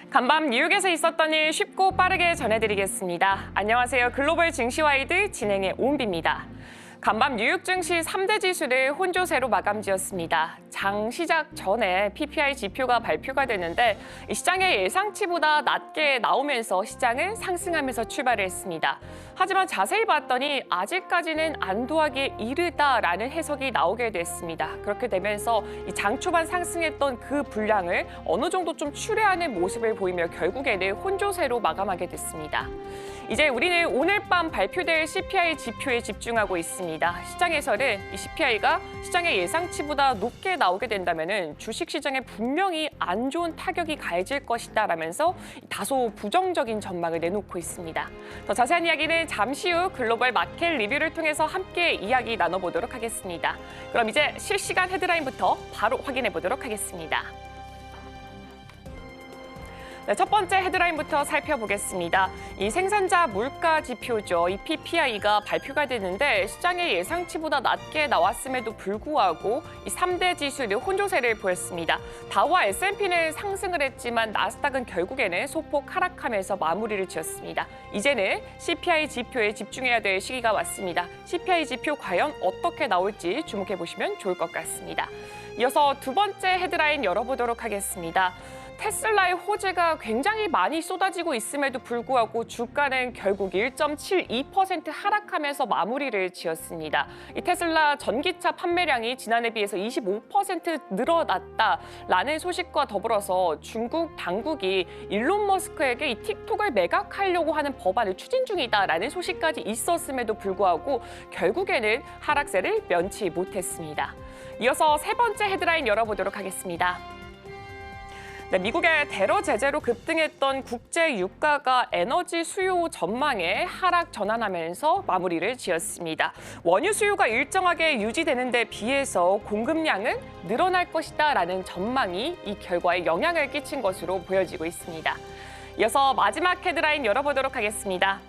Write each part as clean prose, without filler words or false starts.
간밤 뉴욕에서 있었던 일 쉽고 빠르게 전해드리겠습니다. 안녕하세요. 글로벌 증시와이드 진행의 오은비입니다. 간밤 뉴욕 증시 3대 지수를 혼조세로 마감지었습니다. 장 시작 전에 PPI 지표가 발표가 됐는데 시장의 예상치보다 낮게 나오면서 시장은 상승하면서 출발을 했습니다. 하지만 자세히 봤더니 아직까지는 안도하기에 이르다라는 해석이 나오게 됐습니다. 그렇게 되면서 장 초반 상승했던 그 분량을 어느 정도 좀 출회하는 모습을 보이며 결국에는 혼조세로 마감하게 됐습니다. 이제 우리는 오늘 밤 발표될 CPI 지표에 집중하고 있습니다. 시장에서는 이 CPI가 시장의 예상치보다 높게 나오게 된다면 주식시장에 분명히 안 좋은 타격이 가해질 것이다라면서 다소 부정적인 전망을 내놓고 있습니다. 더 자세한 이야기는 잠시 후 글로벌 마켓 리뷰를 통해서 함께 이야기 나눠보도록 하겠습니다. 그럼 이제 실시간 헤드라인부터 바로 확인해 보도록 하겠습니다. 네, 첫 번째 헤드라인부터 살펴보겠습니다. 이 생산자 물가 지표죠. 이 PPI가 발표가 됐는데 시장의 예상치보다 낮게 나왔음에도 불구하고 이 3대 지수는 혼조세를 보였습니다. 다우와 S&P는 상승을 했지만 나스닥은 결국에는 소폭 하락하면서 마무리를 지었습니다. 이제는 CPI 지표에 집중해야 될 시기가 왔습니다. CPI 지표 과연 어떻게 나올지 주목해 보시면 좋을 것 같습니다. 이어서 두 번째 헤드라인 열어보도록 하겠습니다. 테슬라의 호재가 굉장히 많이 쏟아지고 있음에도 불구하고 주가는 결국 1.72% 하락하면서 마무리를 지었습니다. 이 테슬라 전기차 판매량이 지난해 비해서 25% 늘어났다라는 소식과 더불어서 중국 당국이 일론 머스크에게 이 틱톡을 매각하려고 하는 법안을 추진 중이다라는 소식까지 있었음에도 불구하고 결국에는 하락세를 면치 못했습니다. 이어서 세 번째 헤드라인 열어보도록 하겠습니다. 네, 미국의 테러 제재로 급등했던 국제 유가가 에너지 수요 전망에 하락 전환하면서 마무리를 지었습니다. 원유 수요가 일정하게 유지되는 데 비해서 공급량은 늘어날 것이다라는 전망이 이 결과에 영향을 끼친 것으로 보여지고 있습니다. 이어서 마지막 헤드라인 열어보도록 하겠습니다.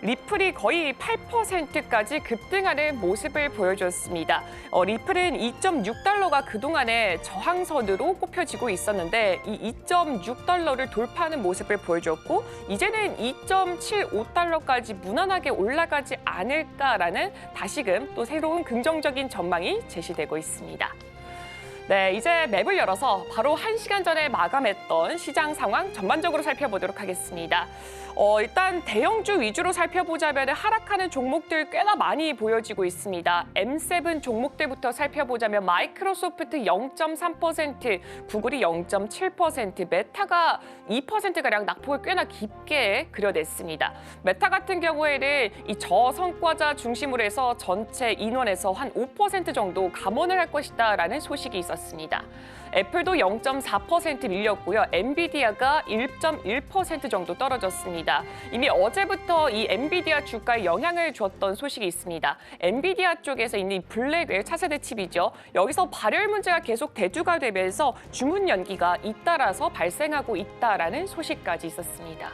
리플이 거의 8%까지 급등하는 모습을 보여줬습니다. 리플은 2.6달러가 그동안의 저항선으로 꼽혀지고 있었는데 이 2.6달러를 돌파하는 모습을 보여줬고 이제는 2.75달러까지 무난하게 올라가지 않을까라는 다시금 또 새로운 긍정적인 전망이 제시되고 있습니다. 네, 이제 맵을 열어서 바로 1시간 전에 마감했던 시장 상황 전반적으로 살펴보도록 하겠습니다. 일단 대형주 위주로 살펴보자면 하락하는 종목들 꽤나 많이 보여지고 있습니다. M7 종목들부터 살펴보자면 마이크로소프트 0.3%, 구글이 0.7%, 메타가 2%가량 낙폭을 꽤나 깊게 그려냈습니다. 메타 같은 경우에는 이 저성과자 중심으로 해서 전체 인원에서 한 5% 정도 감원을 할 것이다라는 소식이 있었습니다. 애플도 0.4% 밀렸고요. 엔비디아가 1.1% 정도 떨어졌습니다. 이미 어제부터 이 엔비디아 주가에 영향을 줬던 소식이 있습니다. 엔비디아 쪽에서 있는 블랙웰 차세대 칩이죠. 여기서 발열 문제가 계속 대두가 되면서 주문 연기가 잇따라서 발생하고 있다라는 소식까지 있었습니다.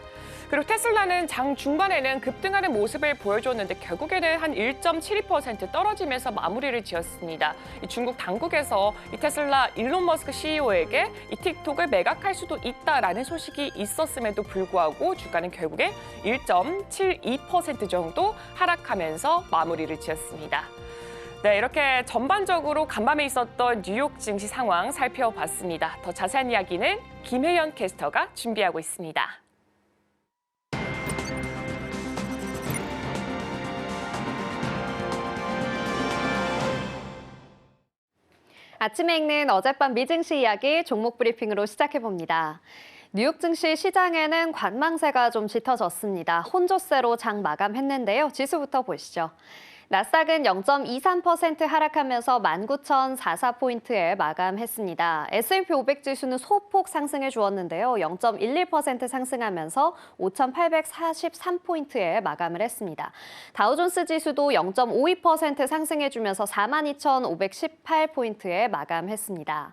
그리고 테슬라는 장 중반에는 급등하는 모습을 보여줬는데 결국에는 한 1.72% 떨어지면서 마무리를 지었습니다. 중국 당국에서 이 테슬라 일론 머스크 CEO에게 이 틱톡을 매각할 수도 있다라는 소식이 있었음에도 불구하고 주가는 결국에 1.72% 정도 하락하면서 마무리를 지었습니다. 네, 이렇게 전반적으로 간밤에 있었던 뉴욕 증시 상황 살펴봤습니다. 더 자세한 이야기는 김혜연 캐스터가 준비하고 있습니다. 아침에 읽는 어젯밤 미증시 이야기 종목 브리핑으로 시작해봅니다. 뉴욕 증시 시장에는 관망세가 좀 짙어졌습니다. 혼조세로 장 마감했는데요. 지수부터 보시죠. 나스닥은 0.23% 하락하면서 19,044포인트에 마감했습니다. S&P 500 지수는 소폭 상승해 주었는데요. 0.11% 상승하면서 5,843포인트에 마감을 했습니다. 다우존스 지수도 0.52% 상승해 주면서 42,518포인트에 마감했습니다.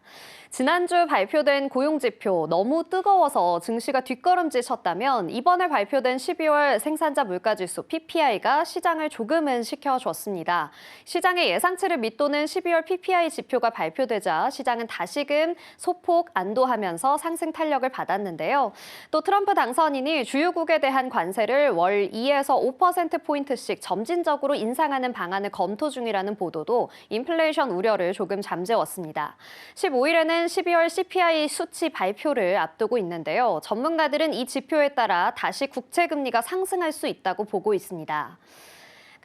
지난주 발표된 고용지표 너무 뜨거워서 증시가 뒷걸음질 쳤다면 이번에 발표된 12월 생산자 물가지수 PPI가 시장을 조금은 식혀줬습니다. 시장의 예상치를 밑도는 12월 PPI 지표가 발표되자 시장은 다시금 소폭 안도하면서 상승 탄력을 받았는데요. 또 트럼프 당선인이 주요국에 대한 관세를 월 2에서 5%포인트씩 점진적으로 인상하는 방안을 검토 중이라는 보도도 인플레이션 우려를 조금 잠재웠습니다. 15일에는 12월 CPI 수치 발표를 앞두고 있는데요. 전문가들은 이 지표에 따라 다시 국채금리가 상승할 수 있다고 보고 있습니다.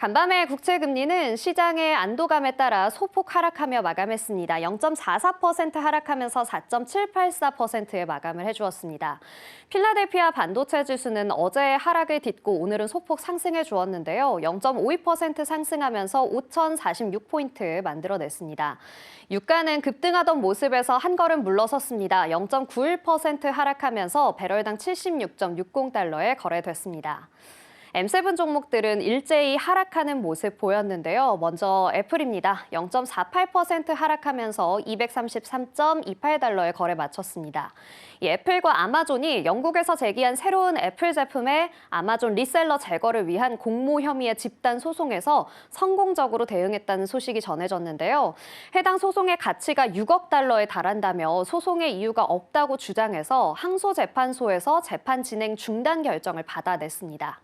간밤에 국채금리는 시장의 안도감에 따라 소폭 하락하며 마감했습니다. 0.44% 하락하면서 4.784%에 마감을 해주었습니다. 필라델피아 반도체 지수는 어제의 하락을 딛고 오늘은 소폭 상승해 주었는데요. 0.52% 상승하면서 5,046포인트 만들어냈습니다. 유가는 급등하던 모습에서 한 걸음 물러섰습니다. 0.91% 하락하면서 배럴당 76.60달러에 거래됐습니다. M7 종목들은 일제히 하락하는 모습 보였는데요. 먼저 애플입니다. 0.48% 하락하면서 233.28달러에 거래 마쳤습니다. 이 애플과 아마존이 영국에서 제기한 새로운 애플 제품의 아마존 리셀러 제거를 위한 공모 혐의의 집단 소송에서 성공적으로 대응했다는 소식이 전해졌는데요. 해당 소송의 가치가 6억 달러에 달한다며 소송의 이유가 없다고 주장해서 항소재판소에서 재판 진행 중단 결정을 받아냈습니다.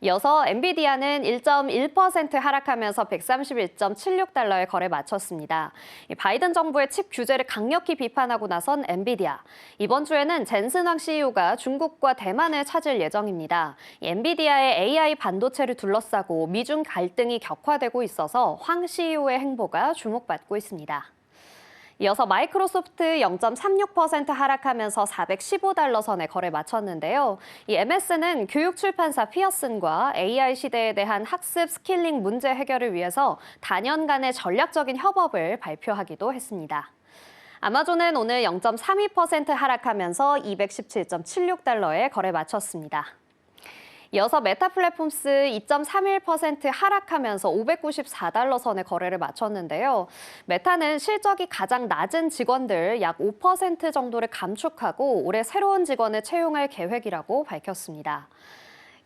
이어서 엔비디아는 1.1% 하락하면서 131.76달러에 거래 마쳤습니다. 바이든 정부의 칩 규제를 강력히 비판하고 나선 엔비디아. 이번 주에는 젠슨 황 CEO가 중국과 대만을 찾을 예정입니다. 엔비디아의 AI 반도체를 둘러싸고 미중 갈등이 격화되고 있어서 황 CEO의 행보가 주목받고 있습니다. 이어서 마이크로소프트 0.36% 하락하면서 415달러 선에 거래 마쳤는데요. 이 MS는 교육 출판사 피어슨과 AI 시대에 대한 학습 스킬링 문제 해결을 위해서 단연간의 전략적인 협업을 발표하기도 했습니다. 아마존은 오늘 0.32% 하락하면서 217.76달러에 거래 마쳤습니다. 이어서 메타 플랫폼스 2.31% 하락하면서 594달러 선에 거래를 마쳤는데요. 메타는 실적이 가장 낮은 직원들 약 5% 정도를 감축하고 올해 새로운 직원을 채용할 계획이라고 밝혔습니다.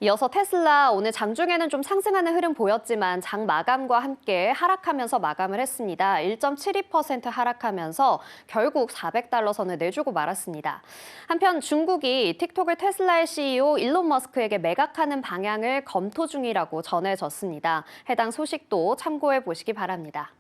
이어서 테슬라 오늘 장중에는 좀 상승하는 흐름 보였지만 장 마감과 함께 하락하면서 마감을 했습니다. 1.72% 하락하면서 결국 400달러 선을 내주고 말았습니다. 한편 중국이 틱톡을 테슬라의 CEO 일론 머스크에게 매각하는 방향을 검토 중이라고 전해졌습니다. 해당 소식도 참고해 보시기 바랍니다.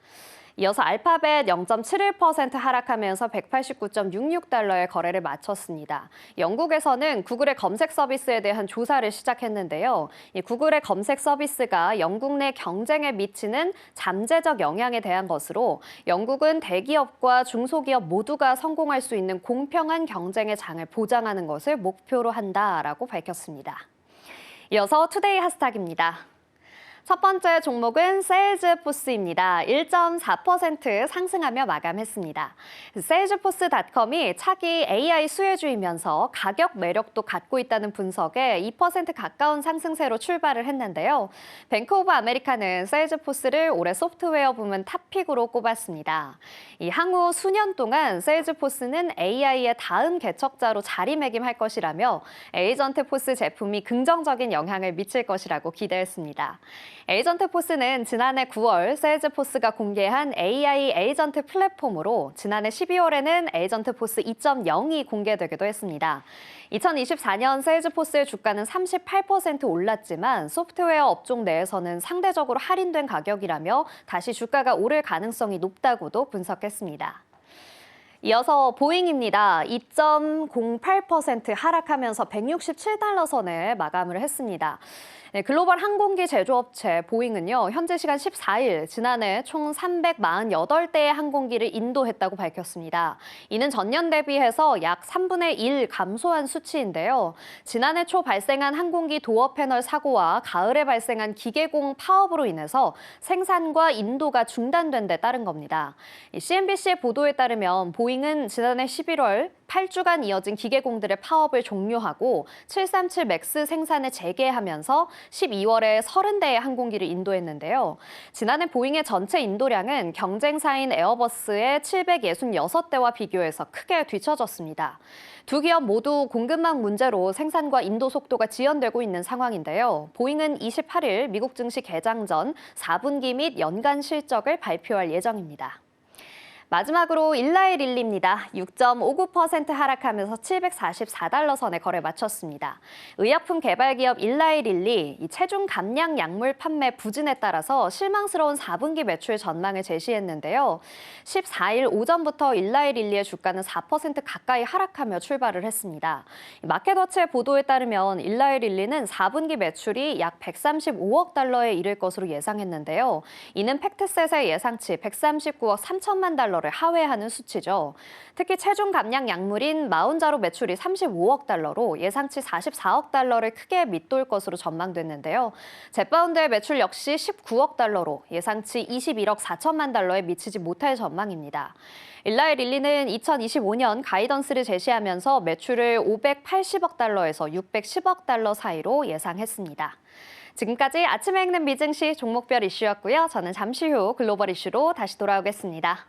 이어서 알파벳 0.71% 하락하면서 189.66달러의 거래를 마쳤습니다. 영국에서는 구글의 검색 서비스에 대한 조사를 시작했는데요. 이 구글의 검색 서비스가 영국 내 경쟁에 미치는 잠재적 영향에 대한 것으로 영국은 대기업과 중소기업 모두가 성공할 수 있는 공평한 경쟁의 장을 보장하는 것을 목표로 한다라고 밝혔습니다. 이어서 투데이 핫스탁입니다. 첫 번째 종목은 세일즈포스입니다. 1.4% 상승하며 마감했습니다. 세일즈포스닷컴이 차기 AI 수혜주이면서 가격 매력도 갖고 있다는 분석에 2% 가까운 상승세로 출발을 했는데요. 뱅크 오브 아메리카는 세일즈포스를 올해 소프트웨어 부문 탑픽으로 꼽았습니다. 이 향후 수년 동안 세일즈포스는 AI의 다음 개척자로 자리매김할 것이라며 에이전트포스 제품이 긍정적인 영향을 미칠 것이라고 기대했습니다. 에이전트포스는 지난해 9월 세일즈포스가 공개한 AI 에이전트 플랫폼으로 지난해 12월에는 에이전트포스 2.0이 공개되기도 했습니다. 2024년 세일즈포스의 주가는 38% 올랐지만 소프트웨어 업종 내에서는 상대적으로 할인된 가격이라며 다시 주가가 오를 가능성이 높다고도 분석했습니다. 이어서 보잉입니다. 2.08% 하락하면서 167달러 선에 마감을 했습니다. 네, 글로벌 항공기 제조업체 보잉은요, 현재 시간 14일, 지난해 총 348대의 항공기를 인도했다고 밝혔습니다. 이는 전년 대비해서 약 3분의 1 감소한 수치인데요. 지난해 초 발생한 항공기 도어 패널 사고와 가을에 발생한 기계공 파업으로 인해서 생산과 인도가 중단된 데 따른 겁니다. CNBC의 보도에 따르면 보잉 보잉은 지난해 11월 8주간 이어진 기계공들의 파업을 종료하고 737 맥스 생산을 재개하면서 12월에 30대의 항공기를 인도했는데요. 지난해 보잉의 전체 인도량은 경쟁사인 에어버스의 766대와 비교해서 크게 뒤처졌습니다. 두 기업 모두 공급망 문제로 생산과 인도 속도가 지연되고 있는 상황인데요. 보잉은 28일 미국 증시 개장 전 4분기 및 연간 실적을 발표할 예정입니다. 마지막으로 일라이릴리입니다. 6.59% 하락하면서 744달러 선에 거래 마쳤습니다. 의약품 개발 기업 일라이릴리, 체중 감량 약물 판매 부진에 따라서 실망스러운 4분기 매출 전망을 제시했는데요. 14일 오전부터 일라이릴리의 주가는 4% 가까이 하락하며 출발을 했습니다. 마켓워치의 보도에 따르면 일라이릴리는 4분기 매출이 약 135억 달러에 이를 것으로 예상했는데요. 이는 팩트셋의 예상치 139억 3천만 달러를 하회하는 수치죠. 특히 체중 감량 약물인 마운자로 매출이 35억 달러로 예상치 44억 달러를 크게 밑돌 것으로 전망됐는데요. 젯바운드의 매출 역시 19억 달러로 예상치 21억 4천만 달러에 미치지 못할 전망입니다. 일라이릴리는 2025년 가이던스를 제시하면서 매출을 580억 달러에서 610억 달러 사이로 예상했습니다. 지금까지 아침에 읽는 미증시 종목별 이슈였고요. 저는 잠시 후 글로벌 이슈로 다시 돌아오겠습니다.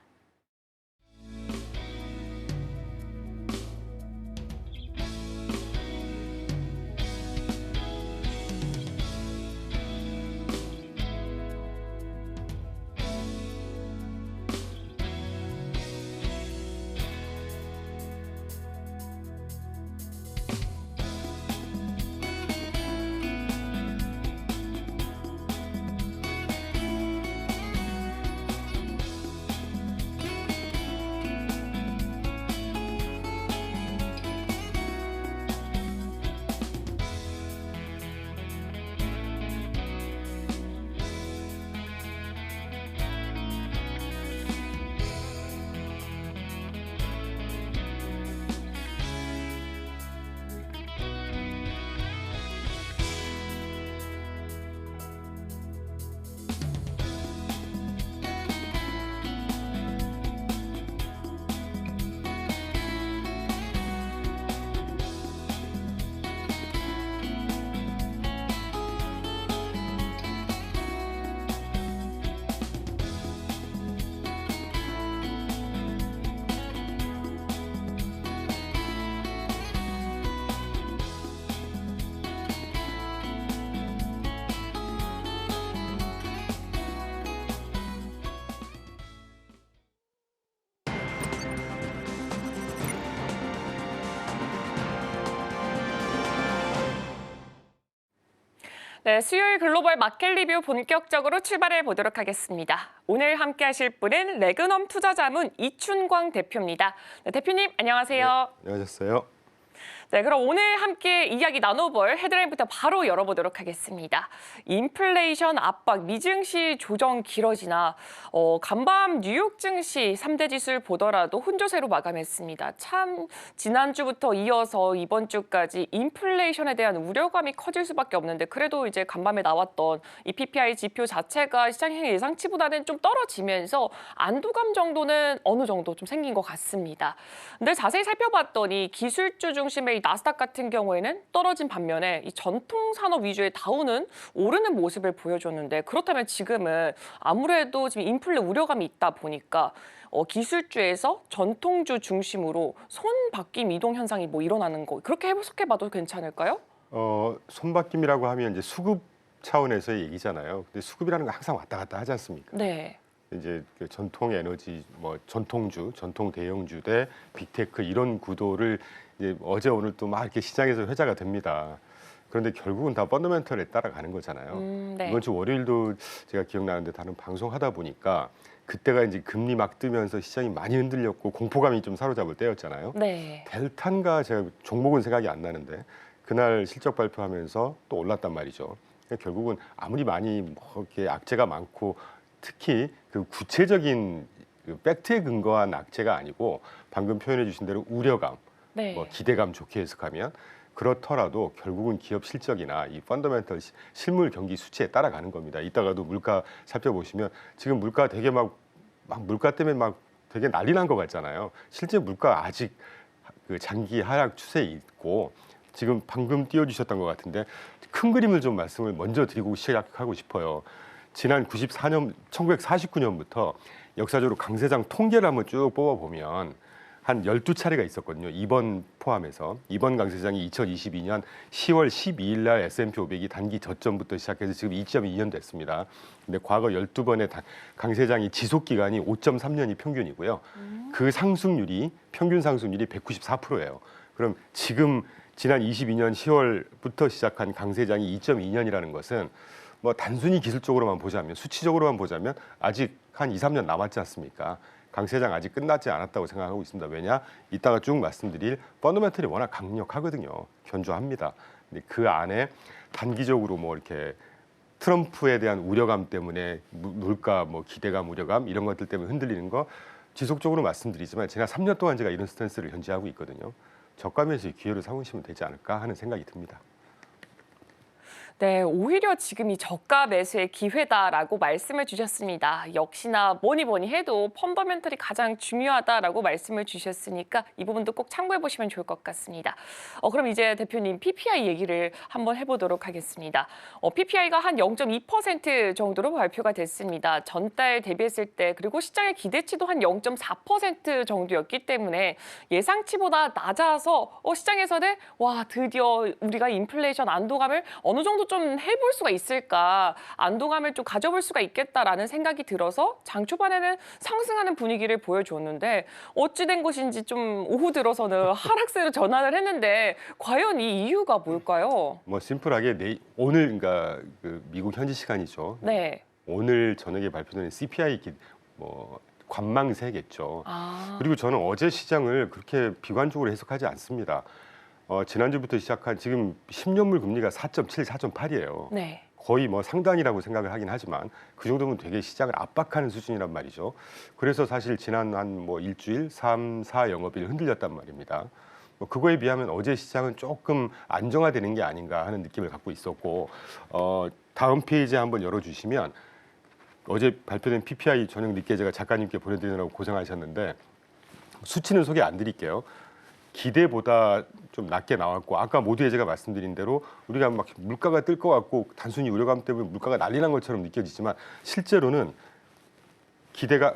네, 수요일 글로벌 마켓 리뷰 본격적으로 출발해 보도록 하겠습니다. 오늘 함께 하실 분은 레그넘 투자자문 이춘광 대표입니다. 네, 대표님 안녕하세요. 네, 안녕하셨어요. 네, 그럼 오늘 함께 이야기 나눠볼 헤드라인부터 바로 열어보도록 하겠습니다. 인플레이션 압박, 미증시 조정 길어지나 간밤 뉴욕 증시 3대 지수를 보더라도 혼조세로 마감했습니다. 참 지난주부터 이어서 이번 주까지 인플레이션에 대한 우려감이 커질 수밖에 없는데 그래도 이제 간밤에 나왔던 이 PPI 지표 자체가 시장 예상치보다는 좀 떨어지면서 안도감 정도는 어느 정도 좀 생긴 것 같습니다. 근데 자세히 살펴봤더니 기술주 중심의 이 나스닥 같은 경우에는 떨어진 반면에 이 전통 산업 위주의 다우는 오르는 모습을 보여줬는데 그렇다면 지금은 아무래도 지금 인플레 우려감이 있다 보니까 기술주에서 전통주 중심으로 손바뀜 이동 현상이 뭐 일어나는 거 그렇게 해석해봐도 괜찮을까요? 손바뀜이라고 하면 이제 수급 차원에서의 얘기잖아요. 근데 수급이라는 건 항상 왔다 갔다 하지 않습니까? 네. 이제 그 전통 에너지, 뭐 전통주, 전통 대형주 대 빅테크 이런 구도를 이제 어제 오늘 또 막 이렇게 시장에서 회자가 됩니다. 그런데 결국은 다 펀더멘털에 따라가는 거잖아요. 네. 이번 주 월요일도 제가 기억나는데 다른 방송하다 보니까 그때가 이제 금리 막 뜨면서 시장이 많이 흔들렸고 공포감이 좀 사로잡을 때였잖아요. 네. 델탄가 제가 종목은 생각이 안 나는데 그날 실적 발표하면서 또 올랐단 말이죠. 그러니까 결국은 아무리 많이 뭐 이렇게 악재가 많고 특히 그 구체적인 그 팩트에 근거한 악재가 아니고 방금 표현해 주신 대로 우려감, 네. 뭐 기대감 좋게 해석하면 그렇더라도 결국은 기업 실적이나 이 펀더멘털 실물 경기 수치에 따라가는 겁니다. 이따가도 물가 살펴보시면 지금 물가 되게 막 물가 때문에 막 되게 난리 난 것 같잖아요. 실제 물가 아직 그 장기 하락 추세에 있고 지금 방금 띄워주셨던 것 같은데 큰 그림을 좀 말씀을 먼저 드리고 시작하고 싶어요. 지난 1949년부터 역사적으로 강세장 통계를 한번 쭉 뽑아보면 한 12차례가 있었거든요. 이번 포함해서. 이번 강세장이 2022년 10월 12일 날 S&P 500이 단기 저점부터 시작해서 지금 2.2년 됐습니다. 근데 과거 12번의 강세장이 지속 기간이 5.3년이 평균이고요. 그 상승률이 평균 상승률이 194%예요. 그럼 지금 지난 22년 10월부터 시작한 강세장이 2.2년이라는 것은 뭐 단순히 기술적으로만 보자면 수치적으로만 보자면 아직 한 2, 3년 남았지 않습니까? 강세장 아직 끝나지 않았다고 생각하고 있습니다. 왜냐? 이따가 쭉 말씀드릴 펀더멘털이 워낙 강력하거든요. 견조합니다. 근데 그 안에 단기적으로 뭐 이렇게 트럼프에 대한 우려감 때문에 물가 뭐 기대감, 우려감 이런 것들 때문에 흔들리는 거 지속적으로 말씀드리지만 지난 3년 동안 제가 이런 스탠스를 현지하고 있거든요. 저가면서 기회를 삼으시면 되지 않을까 하는 생각이 듭니다. 네, 오히려 지금 이 저가 매수의 기회다라고 말씀을 주셨습니다. 역시나 뭐니 해도 펀더멘털이 가장 중요하다라고 말씀을 주셨으니까 이 부분도 꼭 참고해 보시면 좋을 것 같습니다. 그럼 이제 대표님 PPI 얘기를 한번 해보도록 하겠습니다. PPI가 한 0.2% 정도로 발표가 됐습니다. 전달 대비했을 때 그리고 시장의 기대치도 한 0.4% 정도였기 때문에 예상치보다 낮아서 시장에서는 와 드디어 우리가 인플레이션 안도감을 어느 정도 좀 해볼 수가 있을까, 안도감을 좀 가져볼 수가 있겠다라는 생각이 들어서 장 초반에는 상승하는 분위기를 보여줬는데 어찌된 것인지 좀 오후 들어서는 하락세로 전환을 했는데 과연 이 이유가 뭘까요? 뭐 심플하게 오늘 그러니까 그 미국 현지 시간이죠. 네. 오늘 저녁에 발표되는 CPI 뭐 관망세겠죠. 그리고 저는 어제 시장을 그렇게 비관적으로 해석하지 않습니다. 지난주부터 시작한 지금 10년물 금리가 4.7, 4.8이에요. 네. 거의 뭐 상단이라고 생각을 하긴 하지만 그 정도면 되게 시장을 압박하는 수준이란 말이죠. 그래서 사실 지난 한 뭐 일주일, 3, 4 영업일 흔들렸단 말입니다. 뭐 그거에 비하면 어제 시장은 조금 안정화되는 게 아닌가 하는 느낌을 갖고 있었고 다음 페이지 한번 열어주시면 어제 발표된 PPI 저녁 늦게 제가 작가님께 보내드리느라고 고생하셨는데 수치는 소개 안 드릴게요. 기대보다 좀 낮게 나왔고 아까 모두에 제가 말씀드린 대로 우리가 막 물가가 뜰 것 같고 단순히 우려감 때문에 물가가 난리 난 것처럼 느껴지지만 실제로는 기대가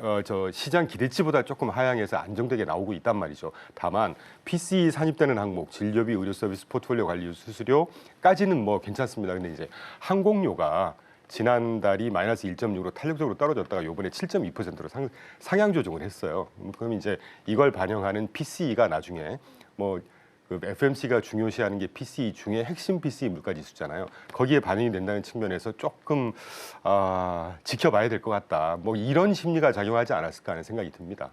시장 기대치보다 조금 하향해서 안정되게 나오고 있단 말이죠. 다만 PCE 산입되는 항목, 진료비, 의료 서비스, 포트폴리오 관리, 수수료까지는 뭐 괜찮습니다. 근데 이제 항공료가 지난달이 마이너스 1.6으로 탄력적으로 떨어졌다가 이번에 7.2%로 상향 조정을 했어요. 그럼 이제 이걸 반영하는 PCE가 나중에 뭐 그 FMC가 중요시하는 게 PCE 중에 핵심 PCE 물가지수잖아요. 거기에 반영이 된다는 측면에서 조금 지켜봐야 될 것 같다. 뭐 이런 심리가 작용하지 않았을까 하는 생각이 듭니다.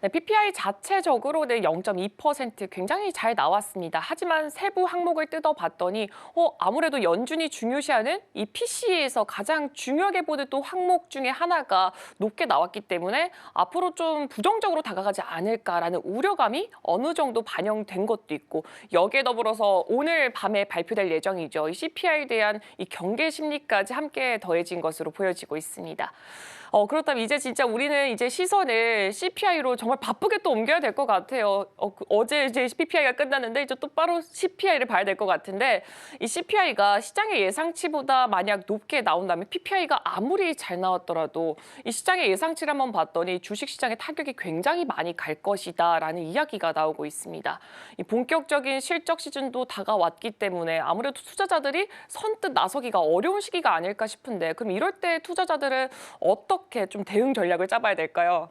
네, PPI 자체적으로는 0.2% 굉장히 잘 나왔습니다. 하지만 세부 항목을 뜯어봤더니 아무래도 연준이 중요시하는 이 PC에서 가장 중요하게 보는 또 항목 중에 하나가 높게 나왔기 때문에 앞으로 좀 부정적으로 다가가지 않을까라는 우려감이 어느 정도 반영된 것도 있고 여기에 더불어서 오늘 밤에 발표될 예정이죠. 이 CPI에 대한 이 경계 심리까지 함께 더해진 것으로 보여지고 있습니다. 그렇다면 이제 진짜 우리는 이제 시선을 CPI로 정말 바쁘게 또 옮겨야 될 것 같아요. 어제 이제 PPI가 끝났는데 이제 또 바로 CPI를 봐야 될 것 같은데 이 CPI가 시장의 예상치보다 만약 높게 나온다면 PPI가 아무리 잘 나왔더라도 이 시장의 예상치를 한번 봤더니 주식시장에 타격이 굉장히 많이 갈 것이다라는 이야기가 나오고 있습니다. 이 본격적인 실적 시즌도 다가왔기 때문에 아무래도 투자자들이 선뜻 나서기가 어려운 시기가 아닐까 싶은데 그럼 이럴 때 투자자들은 어떻게 좀 대응 전략을 짜봐야 될까요?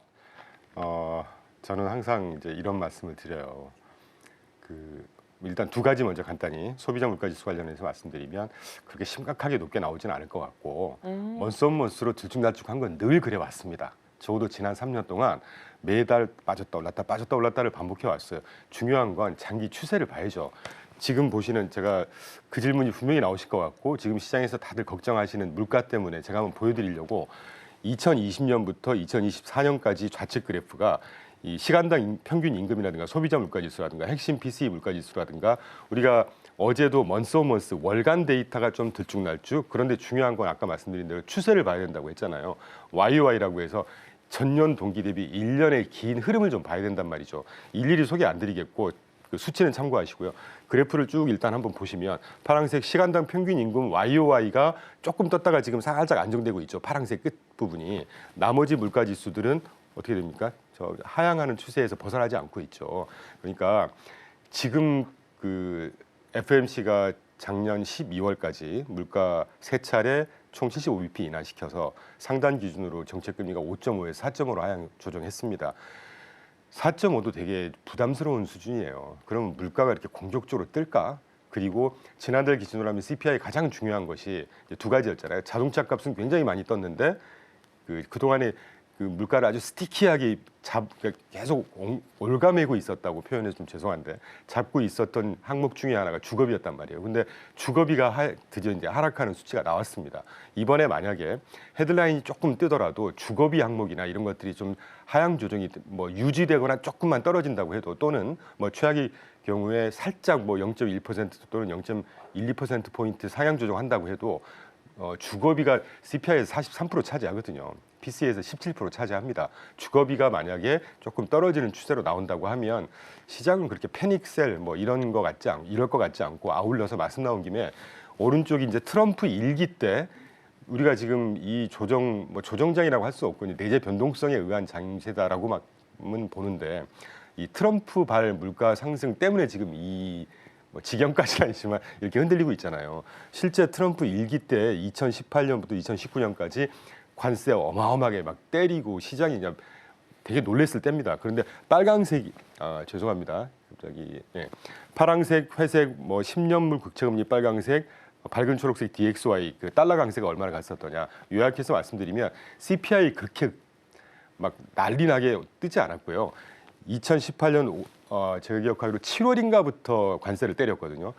저는 항상 이제 이런 말씀을 드려요. 일단 두 가지 먼저 간단히 소비자 물가지수 관련해서 말씀드리면 그렇게 심각하게 높게 나오지는 않을 것 같고 먼스로 들쭉날쭉한 건 늘 그래 왔습니다. 적어도 지난 3년 동안 매달 빠졌다 올랐다 빠졌다 올랐다를 반복해 왔어요. 중요한 건 장기 추세를 봐야죠. 지금 보시는 제가 그 질문이 분명히 나오실 것 같고 지금 시장에서 다들 걱정하시는 물가 때문에 제가 한번 보여드리려고 2020년부터 2024년까지 좌측 그래프가 이 시간당 평균 임금이라든가 소비자 물가지수라든가 핵심 PCE 물가지수라든가 우리가 어제도 먼스 월간 데이터가 좀 들쭉날쭉. 그런데 중요한 건 아까 말씀드린 대로 추세를 봐야 된다고 했잖아요. YOY라고 해서 전년 동기 대비 1년의 긴 흐름을 좀 봐야 된단 말이죠. 일일이 소개 안 드리겠고 그 수치는 참고하시고요. 그래프를 쭉 일단 한번 보시면 파란색 시간당 평균 임금 YOY가 조금 떴다가 지금 살짝 안정되고 있죠. 파란색 끝 부분이. 나머지 물가 지수들은 어떻게 됩니까? 저 하향하는 추세에서 벗어나지 않고 있죠. 그러니까 지금 그 FMC가 작년 12월까지 물가 세 차례 총 75bp 인하시켜서 상단 기준으로 정책 금리가 5.5에서 4.5로 하향 조정했습니다. 4.5도 되게 부담스러운 수준이에요. 그럼 물가가 이렇게 공격적으로 뜰까? 그리고 지난달 기준으로 하면 CPI 가장 중요한 것이 이제 두 가지였잖아요. 자동차 값은 굉장히 많이 떴는데 그동안에 그 물가를 아주 스티키하게 계속 올가매고 있었다고 표현해서 좀 죄송한데 잡고 있었던 항목 중에 하나가 주거비였단 말이에요. 근데 주거비가 드디어 이제 하락하는 수치가 나왔습니다. 이번에 만약에 헤드라인이 조금 뜨더라도 주거비 항목이나 이런 것들이 좀 하향 조정이 뭐 유지되거나 조금만 떨어진다고 해도 또는 뭐 최악의 경우에 살짝 뭐 0.1% 또는 0.12% 포인트 상향 조정한다고 해도 주거비가 CPI에서 43% 차지하거든요. PC에서 17% 차지합니다. 주거비가 만약에 조금 떨어지는 추세로 나온다고 하면 시장은 그렇게 패닉셀 뭐 이럴 것 같지 않고 아울러서 말씀 나온 김에 오른쪽이 이제 트럼프 일기 때 우리가 지금 이 조정장이라고 할 수 없고 내재 변동성에 의한 장세다라고만 보는데 이 트럼프 발 물가 상승 때문에 지금 뭐 지경까지는 아니지만 이렇게 흔들리고 있잖아요. 실제 트럼프 일기 때 2018년부터 2019년까지 관세 어마어마하게 막 때리고 시장이 그냥 되게 놀랬을 때입니다. 그런데 빨강색이 죄송합니다. 갑자기 파랑색, 회색, 뭐 10년물 국채금리 빨강색, 밝은 초록색 DXY 그 달러 강세가 얼마나 갔었더냐 요약해서 말씀드리면 CPI 그렇게 막 난리나게 뜨지 않았고요. 2018년 제가 기억하기로 7월인가부터 관세를 때렸거든요.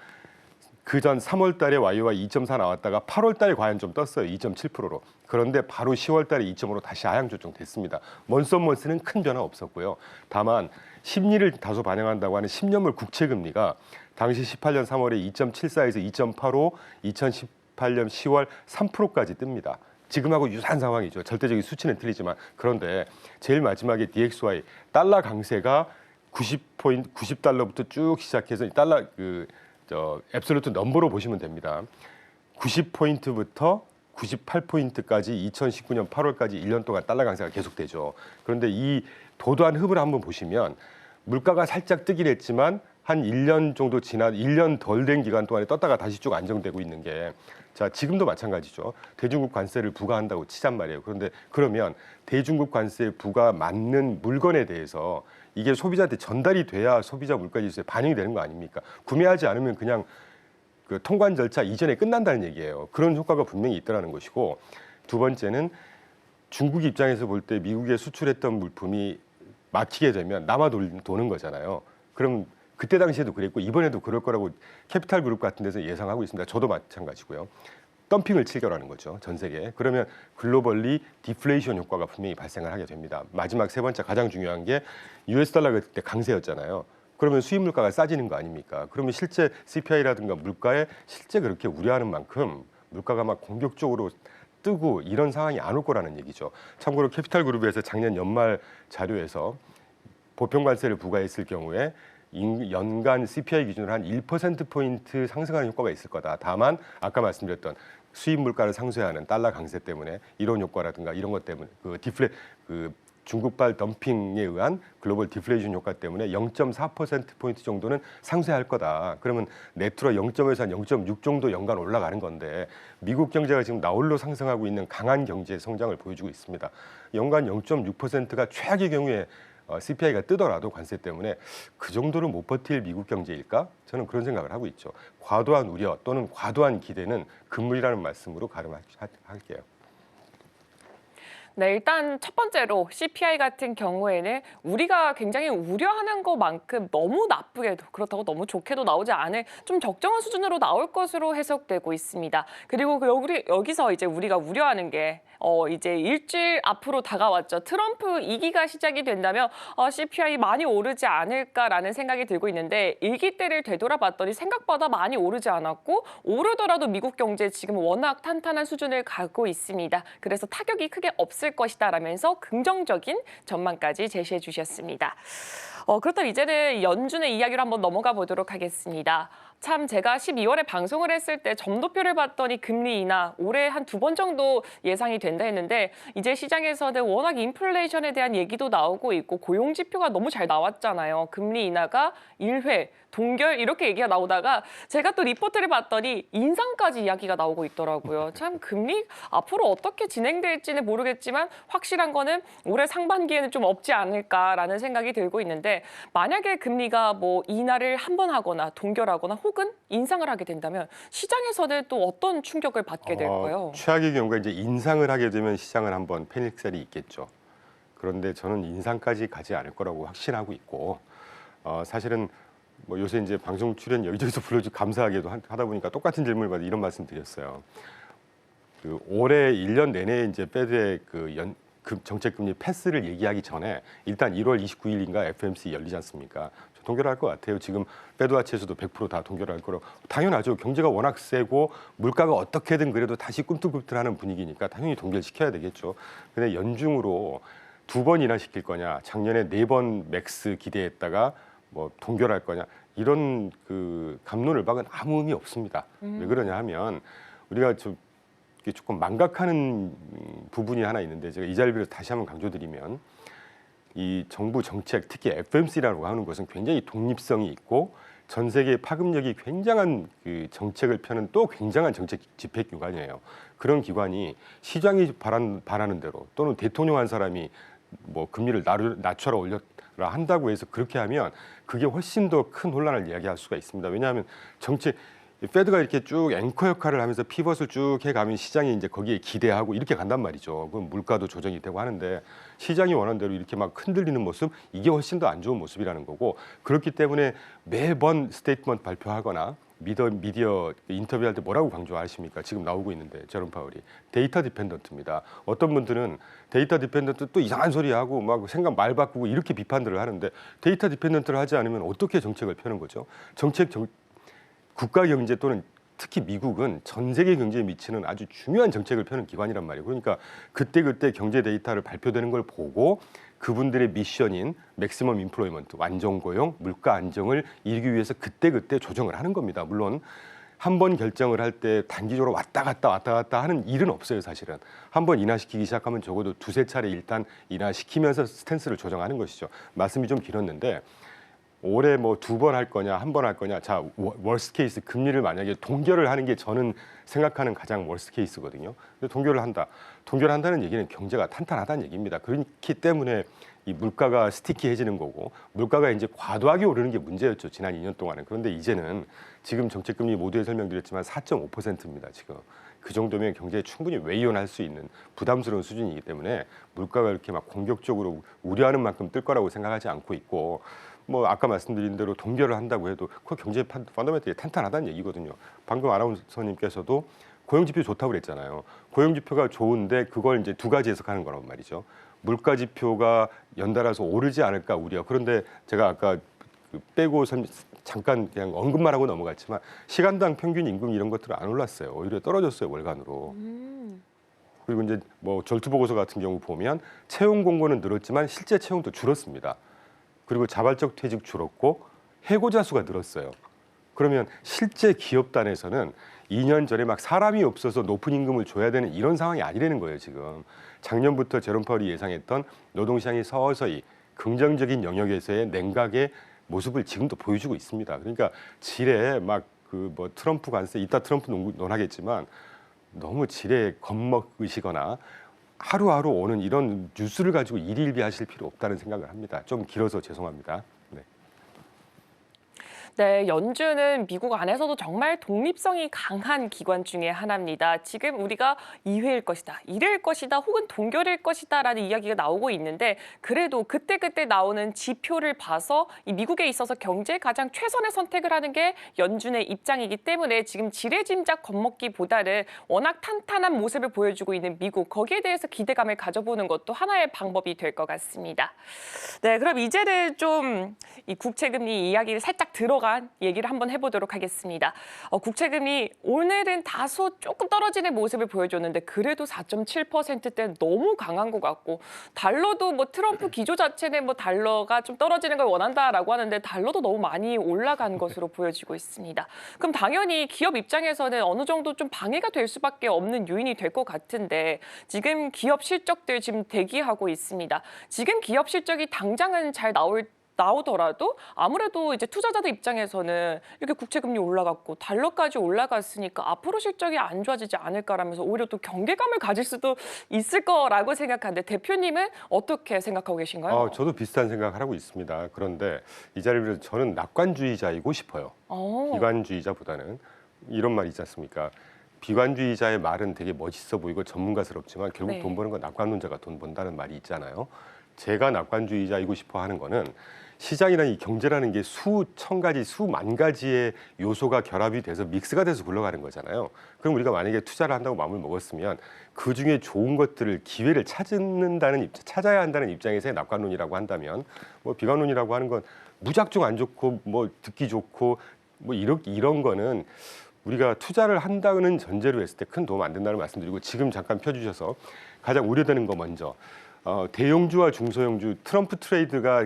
그전 3월 달에 YOY 2.4 나왔다가 8월 달에 과연 좀 떴어요. 2.7%로. 그런데 바로 10월 달에 2.5로 다시 하향 조정됐습니다. 먼스는 큰 변화 없었고요. 다만 심리를 다소 반영한다고 하는 10년물 국채 금리가 당시 18년 3월에 2.74에서 2.85, 2018년 10월 3%까지 뜹니다. 지금하고 유사한 상황이죠. 절대적인 수치는 틀리지만 그런데 제일 마지막에 DXY 달러 강세가 90달러부터 쭉 시작해서 달러 앱솔루트 넘버로 보시면 됩니다. 90포인트부터 98포인트까지 2019년 8월까지 1년 동안 달러 강세가 계속되죠. 그런데 이 도도한 흡을 한번 보시면 물가가 살짝 뜨긴 했지만 한 1년 정도 지난 1년 덜 된 기간 동안에 떴다가 다시 쭉 안정되고 있는 게 자, 지금도 마찬가지죠. 대중국 관세를 부과한다고 치잔 말이에요. 그런데 그러면 대중국 관세 부과 맞는 물건에 대해서 이게 소비자한테 전달이 돼야 소비자 물가지수에 반영이 되는 거 아닙니까? 구매하지 않으면 그냥 그 통관 절차 이전에 끝난다는 얘기예요. 그런 효과가 분명히 있다는 것이고 두 번째는 중국 입장에서 볼 때 미국에 수출했던 물품이 막히게 되면 남아 도는 거잖아요. 그럼 그때 당시에도 그랬고 이번에도 그럴 거라고 캐피탈 그룹 같은 데서 예상하고 있습니다. 저도 마찬가지고요. 덤핑을 칠 거라는 거죠. 전 세계에. 그러면 글로벌리 디플레이션 효과가 분명히 발생을 하게 됩니다. 마지막 세 번째 가장 중요한 게 US 달러가 그때 강세였잖아요. 그러면 수입 물가가 싸지는 거 아닙니까? 그러면 실제 CPI라든가 물가에 실제 그렇게 우려하는 만큼 물가가 막 공격적으로 뜨고 이런 상황이 안 올 거라는 얘기죠. 참고로 캐피탈 그룹에서 작년 연말 자료에서 보편 관세를 부과했을 경우에 연간 CPI 기준으로 한 1%포인트 상승하는 효과가 있을 거다. 다만 아까 말씀드렸던 수입 물가를 상쇄하는 달러 강세 때문에 이런 효과라든가 이런 것 때문에 중국발 덤핑에 의한 글로벌 디플레이션 효과 때문에 0.4%포인트 정도는 상쇄할 거다. 그러면 네트로 0.에서 한 0.6 정도 연간 올라가는 건데 미국 경제가 지금 나홀로 상승하고 있는 강한 경제 성장을 보여주고 있습니다. 연간 0.6%가 최악의 경우에 CPI가 뜨더라도 관세 때문에 그 정도로 못 버틸 미국 경제일까? 저는 그런 생각을 하고 있죠. 과도한 우려 또는 과도한 기대는 금물이라는 말씀으로 가름할게요. 네, 일단 첫 번째로 CPI 같은 경우에는 우리가 굉장히 우려하는 것만큼 너무 나쁘게도 그렇다고 너무 좋게도 나오지 않을 좀 적정한 수준으로 나올 것으로 해석되고 있습니다. 그리고 여기서 이제 우리가 우려하는 게 이제 일주일 앞으로 다가왔죠. 트럼프 2기가 시작이 된다면 CPI 많이 오르지 않을까라는 생각이 들고 있는데 1기 때를 되돌아봤더니 생각보다 많이 오르지 않았고 오르더라도 미국 경제 지금 워낙 탄탄한 수준을 가고 있습니다. 그래서 타격이 크게 없을 것이다라면서 긍정적인 전망까지 제시해 주셨습니다. 그렇다면 이제는 연준의 이야기로 한번 넘어가 보도록 하겠습니다. 참 제가 12월에 방송을 했을 때 점도표를 봤더니 금리 인하 올해 한 2번 정도 예상이 된다 했는데 이제 시장에서는 워낙 인플레이션에 대한 얘기도 나오고 있고 고용 지표가 너무 잘 나왔잖아요. 금리 인하가 1회, 동결 이렇게 얘기가 나오다가 제가 또 리포트를 봤더니 인상까지 이야기가 나오고 있더라고요. 참 금리 앞으로 어떻게 진행될지는 모르겠지만 확실한 거는 올해 상반기에는 좀 없지 않을까라는 생각이 들고 있는데 만약에 금리가 뭐 인하를 한 번 하거나 동결하거나 혹은 인상을 하게 된다면 시장에서는 또 어떤 충격을 받게 될까요? 최악의 경우가 이제 인상을 하게 되면 시장은 한번 패닉셀이 있겠죠. 그런데 저는 인상까지 가지 않을 거라고 확신하고 있고 사실은 뭐 요새 이제 방송 출연 여기저기서 불러주고 감사하게도 하다 보니까 똑같은 질문을 받아 이런 말씀 드렸어요. 그 올해 1년 내내 이제 페드의 정책 금리 패스를 얘기하기 전에 일단 1월 29일인가 FOMC 열리지 않습니까? 동결할 것 같아요. 지금 페드와치에서도 100% 다 동결할 거라고. 당연하죠. 경제가 워낙 세고 물가가 어떻게든 그래도 다시 꿈틀꿈틀하는 분위기니까 당연히 동결시켜야 되겠죠. 근데 연중으로 2번 인하시킬 거냐, 작년에 4번 맥스 기대했다가 뭐 동결할 거냐 이런 그 갑론을박은 아무 의미 없습니다. 왜 그러냐 하면 우리가 조금 망각하는 부분이 하나 있는데 제가 이 자리를 빌어서 다시 한번 강조드리면 이 정부 정책 특히 FOMC라고 하는 것은 굉장히 독립성이 있고 전 세계 파급력이 굉장한 그 정책을 펴는 또 굉장한 정책 집행 기관이에요. 그런 기관이 시장이 바라는 대로 또는 대통령 한 사람이 뭐 금리를 낮춰라 올려라 한다고 해서 그렇게 하면 그게 훨씬 더 큰 혼란을 이야기할 수가 있습니다. 왜냐하면 정책 페드가 이렇게 쭉 앵커 역할을 하면서 피벗을 쭉 해가면 시장이 이제 거기에 기대하고 이렇게 간단 말이죠. 그럼 물가도 조정이 되고 하는데 시장이 원하는 대로 이렇게 막 흔들리는 모습 이게 훨씬 더 안 좋은 모습이라는 거고 그렇기 때문에 매번 스테이트먼트 발표하거나 미디어 인터뷰할 때 뭐라고 강조하십니까? 지금 나오고 있는데 제롬 파월이 데이터 디펜던트입니다. 어떤 분들은 데이터 디펜던트 또 이상한 소리 하고 막 생각 말 바꾸고 이렇게 비판들을 하는데 데이터 디펜던트를 하지 않으면 어떻게 정책을 펴는 거죠? 국가 경제 또는 특히 미국은 전 세계 경제에 미치는 아주 중요한 정책을 펴는 기관이란 말이에요. 그러니까 그때그때 경제 데이터를 발표되는 걸 보고 그분들의 미션인 맥시멈 인플로이먼트, 완전 고용, 물가 안정을 이루기 위해서 그때그때 조정을 하는 겁니다. 물론 한 번 결정을 할 때 단기적으로 왔다 갔다 하는 일은 없어요. 사실은. 한 번 인하시키기 시작하면 적어도 2~3차례 일단 인하시키면서 스탠스를 조정하는 것이죠. 말씀이 좀 길었는데 올해 뭐 2번 할 거냐, 1번 할 거냐. 자, 월스트 케이스 금리를 만약에 동결을 하는 게 저는 생각하는 가장 월스트 케이스거든요. 근데 동결을 한다. 동결한다는 얘기는 경제가 탄탄하다는 얘기입니다. 그렇기 때문에 이 물가가 스티키해지는 거고 물가가 이제 과도하게 오르는 게 문제였죠. 지난 2년 동안은. 그런데 이제는 지금 정책금리 모두에 설명드렸지만 4.5%입니다. 지금. 그 정도면 경제에 충분히 외연할 수 있는 부담스러운 수준이기 때문에 물가가 이렇게 막 공격적으로 우려하는 만큼 뜰 거라고 생각하지 않고 있고 뭐 아까 말씀드린 대로 동결을 한다고 해도 그 경제 펀더멘털이 탄탄하다는 얘기거든요. 방금 아나운서님께서도 고용지표 좋다고 그랬잖아요. 고용지표가 좋은데 그걸 이제 두 가지 해석하는 거란 말이죠. 물가지표가 연달아서 오르지 않을까 우려. 그런데 제가 아까 빼고 잠깐 그냥 언급만 하고 넘어갔지만 시간당 평균 임금 이런 것들은 안 올랐어요. 오히려 떨어졌어요 월간으로. 그리고 이제 뭐 절투보고서 같은 경우 보면 채용 공고는 늘었지만 실제 채용도 줄었습니다. 그리고 자발적 퇴직 줄었고 해고자 수가 늘었어요. 그러면 실제 기업단에서는 2년 전에 막 사람이 없어서 높은 임금을 줘야 되는 이런 상황이 아니라는 거예요. 지금 작년부터 제롬 파월이 예상했던 노동시장이 서서히 긍정적인 영역에서의 냉각의 모습을 지금도 보여주고 있습니다. 그러니까 지레 막 그 뭐 트럼프 관세 이따 트럼프 논하겠지만 너무 지레 겁먹으시거나 하루하루 오는 이런 뉴스를 가지고 일일비하실 필요 없다는 생각을 합니다. 좀 길어서 죄송합니다. 네. 네, 연준은 미국 안에서도 정말 독립성이 강한 기관 중에 하나입니다. 지금 우리가 2회일 것이다, 1회일 것이다, 혹은 동결일 것이다라는 이야기가 나오고 있는데 그래도 그때그때 나오는 지표를 봐서 이 미국에 있어서 경제에 가장 최선의 선택을 하는 게 연준의 입장이기 때문에 지금 지레짐작 겁먹기보다는 워낙 탄탄한 모습을 보여주고 있는 미국, 거기에 대해서 기대감을 가져보는 것도 하나의 방법이 될 것 같습니다. 네, 그럼 이제는 좀 이 국채금리 이야기를 살짝 들어간 얘기를 한번 해보도록 하겠습니다. 국채금리 오늘은 다소 조금 떨어지는 모습을 보여줬는데 그래도 4.7%대 너무 강한 것 같고 달러도 뭐 트럼프 기조 자체는 뭐 달러가 좀 떨어지는 걸 원한다라고 하는데 달러도 너무 많이 올라간 것으로 보여지고 있습니다. 그럼 당연히 기업 입장에서는 어느 정도 좀 방해가 될 수밖에 없는 요인이 될 것 같은데 지금 기업 실적들 지금 대기하고 있습니다. 지금 기업 실적이 당장은 잘 나오더라도 아무래도 이제 투자자들 입장에서는 이렇게 국채금리 올라갔고 달러까지 올라갔으니까 앞으로 실적이 안 좋아지지 않을까라면서 오히려 또 경계감을 가질 수도 있을 거라고 생각하는데 대표님은 어떻게 생각하고 계신가요? 저도 비슷한 생각을 하고 있습니다. 그런데 이 자리에서 저는 낙관주의자이고 싶어요. 비관주의자보다는 이런 말 있지 않습니까? 비관주의자의 말은 되게 멋있어 보이고 전문가스럽지만 결국 네. 돈 버는 건 낙관론자가 돈 번다는 말이 있잖아요. 제가 낙관주의자이고 싶어 하는 거는 시장이라는 이 경제라는 게 수천 가지, 수만 가지의 요소가 결합이 돼서 믹스가 돼서 굴러가는 거잖아요. 그럼 우리가 만약에 투자를 한다고 마음을 먹었으면 그중에 좋은 것들을 기회를 찾아야 한다는 입장에서의 낙관론이라고 한다면 뭐 비관론이라고 하는 건 무작정 안 좋고 뭐 듣기 좋고 뭐 이런 거는 우리가 투자를 한다는 전제로 했을 때 큰 도움 안 된다는 말씀드리고 지금 잠깐 펴주셔서 가장 우려되는 거 먼저 대형주와 중소형주 트럼프 트레이드가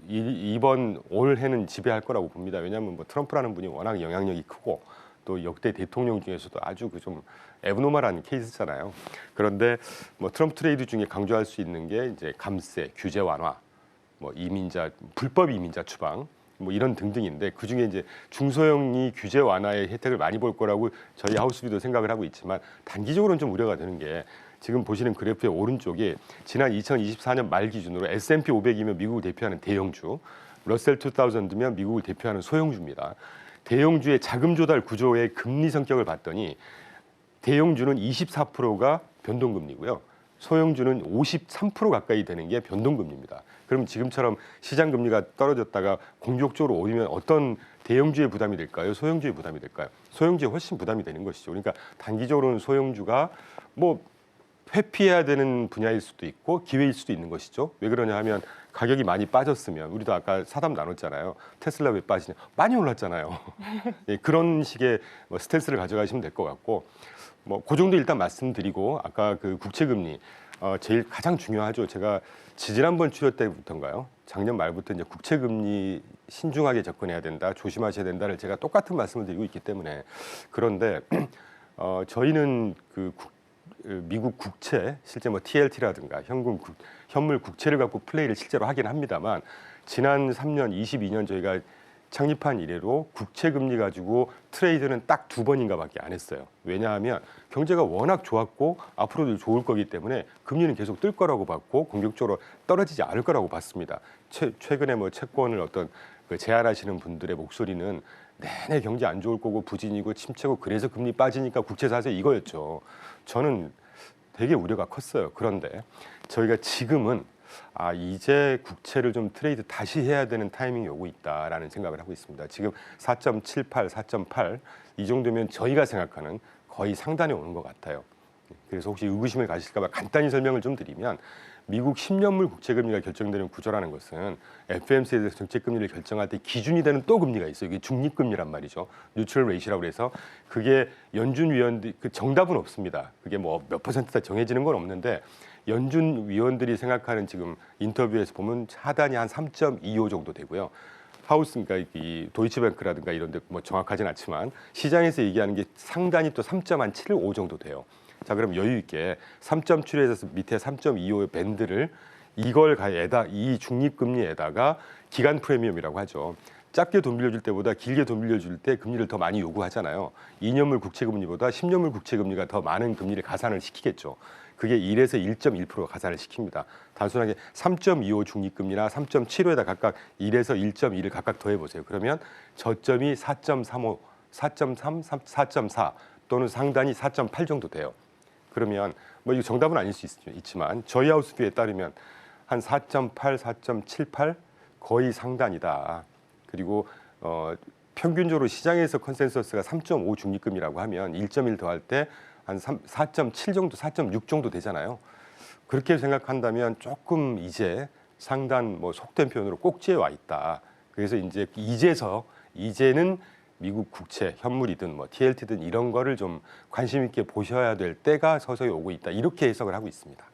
이번 올해는 지배할 거라고 봅니다. 왜냐하면 뭐 트럼프라는 분이 워낙 영향력이 크고 또 역대 대통령 중에서도 아주 그 좀 애브노멀한 케이스잖아요. 그런데 뭐 트럼프 트레이드 중에 강조할 수 있는 게 이제 감세, 규제 완화, 뭐 불법 이민자 추방 뭐 이런 등등인데 그중에 이제 중소형이 규제 완화의 혜택을 많이 볼 거라고 저희 하우스비도 생각을 하고 있지만 단기적으로는 좀 우려가 되는 게 지금 보시는 그래프의 오른쪽이 지난 2024년 말 기준으로 S&P 500이면 미국을 대표하는 대형주, 러셀 2000면 미국을 대표하는 소형주입니다. 대형주의 자금 조달 구조의 금리 성격을 봤더니 대형주는 24%가 변동금리고요. 소형주는 53% 가까이 되는 게 변동금리입니다. 그럼 지금처럼 시장 금리가 떨어졌다가 공격적으로 오르면 어떤 대형주의 부담이 될까요? 소형주의 부담이 될까요? 소형주에 훨씬 부담이 되는 것이죠. 그러니까 단기적으로는 소형주가 뭐 회피해야 되는 분야일 수도 있고 기회일 수도 있는 것이죠. 왜 그러냐 하면 가격이 많이 빠졌으면 우리도 아까 사담 나눴잖아요. 테슬라 왜 빠지냐? 많이 올랐잖아요. 예, 그런 식의 뭐 스탠스를 가져가시면 될 것 같고 뭐 그 정도 일단 말씀드리고 아까 그 국채금리 제일 가장 중요하죠. 제가 지난번 출연 때부터인가요? 작년 말부터 이제 국채금리 신중하게 접근해야 된다, 조심하셔야 된다를 제가 똑같은 말씀을 드리고 있기 때문에 그런데 저희는 미국 국채 실제 뭐 TLT라든가 현물 국채를 갖고 플레이를 실제로 하긴 합니다만 지난 3년, 22년 저희가 창립한 이래로 국채 금리 가지고 트레이드는 딱 2번인가밖에 안 했어요. 왜냐하면 경제가 워낙 좋았고 앞으로도 좋을 거기 때문에 금리는 계속 뜰 거라고 봤고 공격적으로 떨어지지 않을 거라고 봤습니다. 최근에 뭐 채권을 어떤 제안하시는 분들의 목소리는 내내 경제 안 좋을 거고 부진이고 침체고 그래서 금리 빠지니까 국채 사세요 이거였죠. 저는 되게 우려가 컸어요. 그런데 저희가 지금은 이제 국채를 좀 트레이드 다시 해야 되는 타이밍이 오고 있다라는 생각을 하고 있습니다. 지금 4.78, 4.8 이 정도면 저희가 생각하는 거의 상단에 오는 것 같아요. 그래서 혹시 의구심을 가실까 봐 간단히 설명을 좀 드리면 미국 10년물 국채금리가 결정되는 구조라는 것은 FOMC에 대해서 정책금리를 결정할 때 기준이 되는 또 금리가 있어요. 이게 중립금리란 말이죠. 뉴트럴 레이시라고 해서 그게 연준 위원들 정답은 없습니다. 그게 뭐 몇 퍼센트다 정해지는 건 없는데 연준 위원들이 생각하는 지금 인터뷰에서 보면 하단이 한 3.25 정도 되고요. 하우스니까 이 도이치뱅크라든가 이런 데 뭐 정확하진 않지만 시장에서 얘기하는 게 상단이 또 3.75 정도 돼요. 자, 그럼 여유 있게 3.7에서 밑에 3.25의 밴드를 이 중립금리에다가 기간 프리미엄이라고 하죠. 짧게 돈 빌려줄 때보다 길게 돈 빌려줄 때 금리를 더 많이 요구하잖아요. 2년물 국채금리보다 10년물 국채금리가 더 많은 금리를 가산을 시키겠죠. 그게 1에서 1.1%가 가산을 시킵니다. 단순하게 3.25 중립금리나 3.75에다 각각 1에서 1.2를 각각 더해보세요. 그러면 저점이 4.35, 4.3, 4.4 또는 상단이 4.8 정도 돼요. 그러면 뭐 이거 정답은 아닐 수 있지만 저희 하우스뷰에 따르면 한 4.8, 4.78 거의 상단이다. 그리고 평균적으로 시장에서 컨센서스가 3.5 중립금이라고 하면 1.1 더할 때 한 4.7 정도, 4.6 정도 되잖아요. 그렇게 생각한다면 조금 이제 상단 뭐 속된 표현으로 꼭지에 와 있다. 그래서 이제는 미국 국채, 현물이든 뭐 TLT든 이런 거를 좀 관심 있게 보셔야 될 때가 서서히 오고 있다. 이렇게 해석을 하고 있습니다.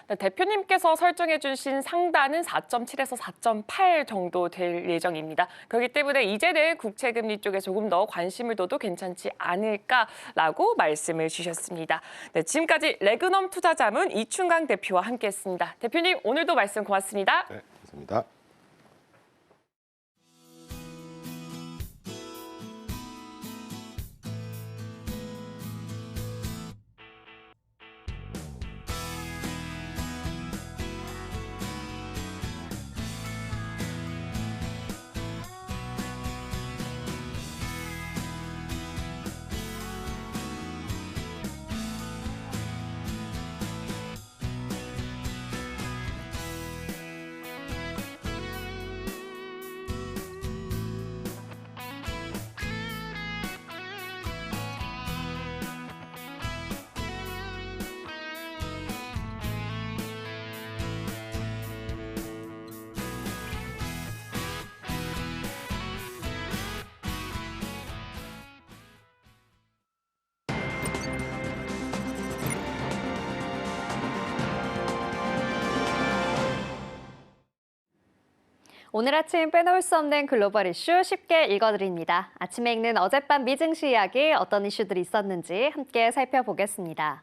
네, 대표님께서 설정해 주신 상단은 4.7에서 4.8 정도 될 예정입니다. 그렇기 때문에 이제는 국채금리 쪽에 조금 더 관심을 둬도 괜찮지 않을까라고 말씀을 주셨습니다. 네, 지금까지 레그넘 투자자문 이춘강 대표와 함께했습니다. 대표님, 오늘도 말씀 고맙습니다. 네, 감사합니다. 오늘 아침 빼놓을 수 없는 글로벌 이슈 쉽게 읽어드립니다. 아침에 읽는 어젯밤 미증시 이야기 어떤 이슈들이 있었는지 함께 살펴보겠습니다.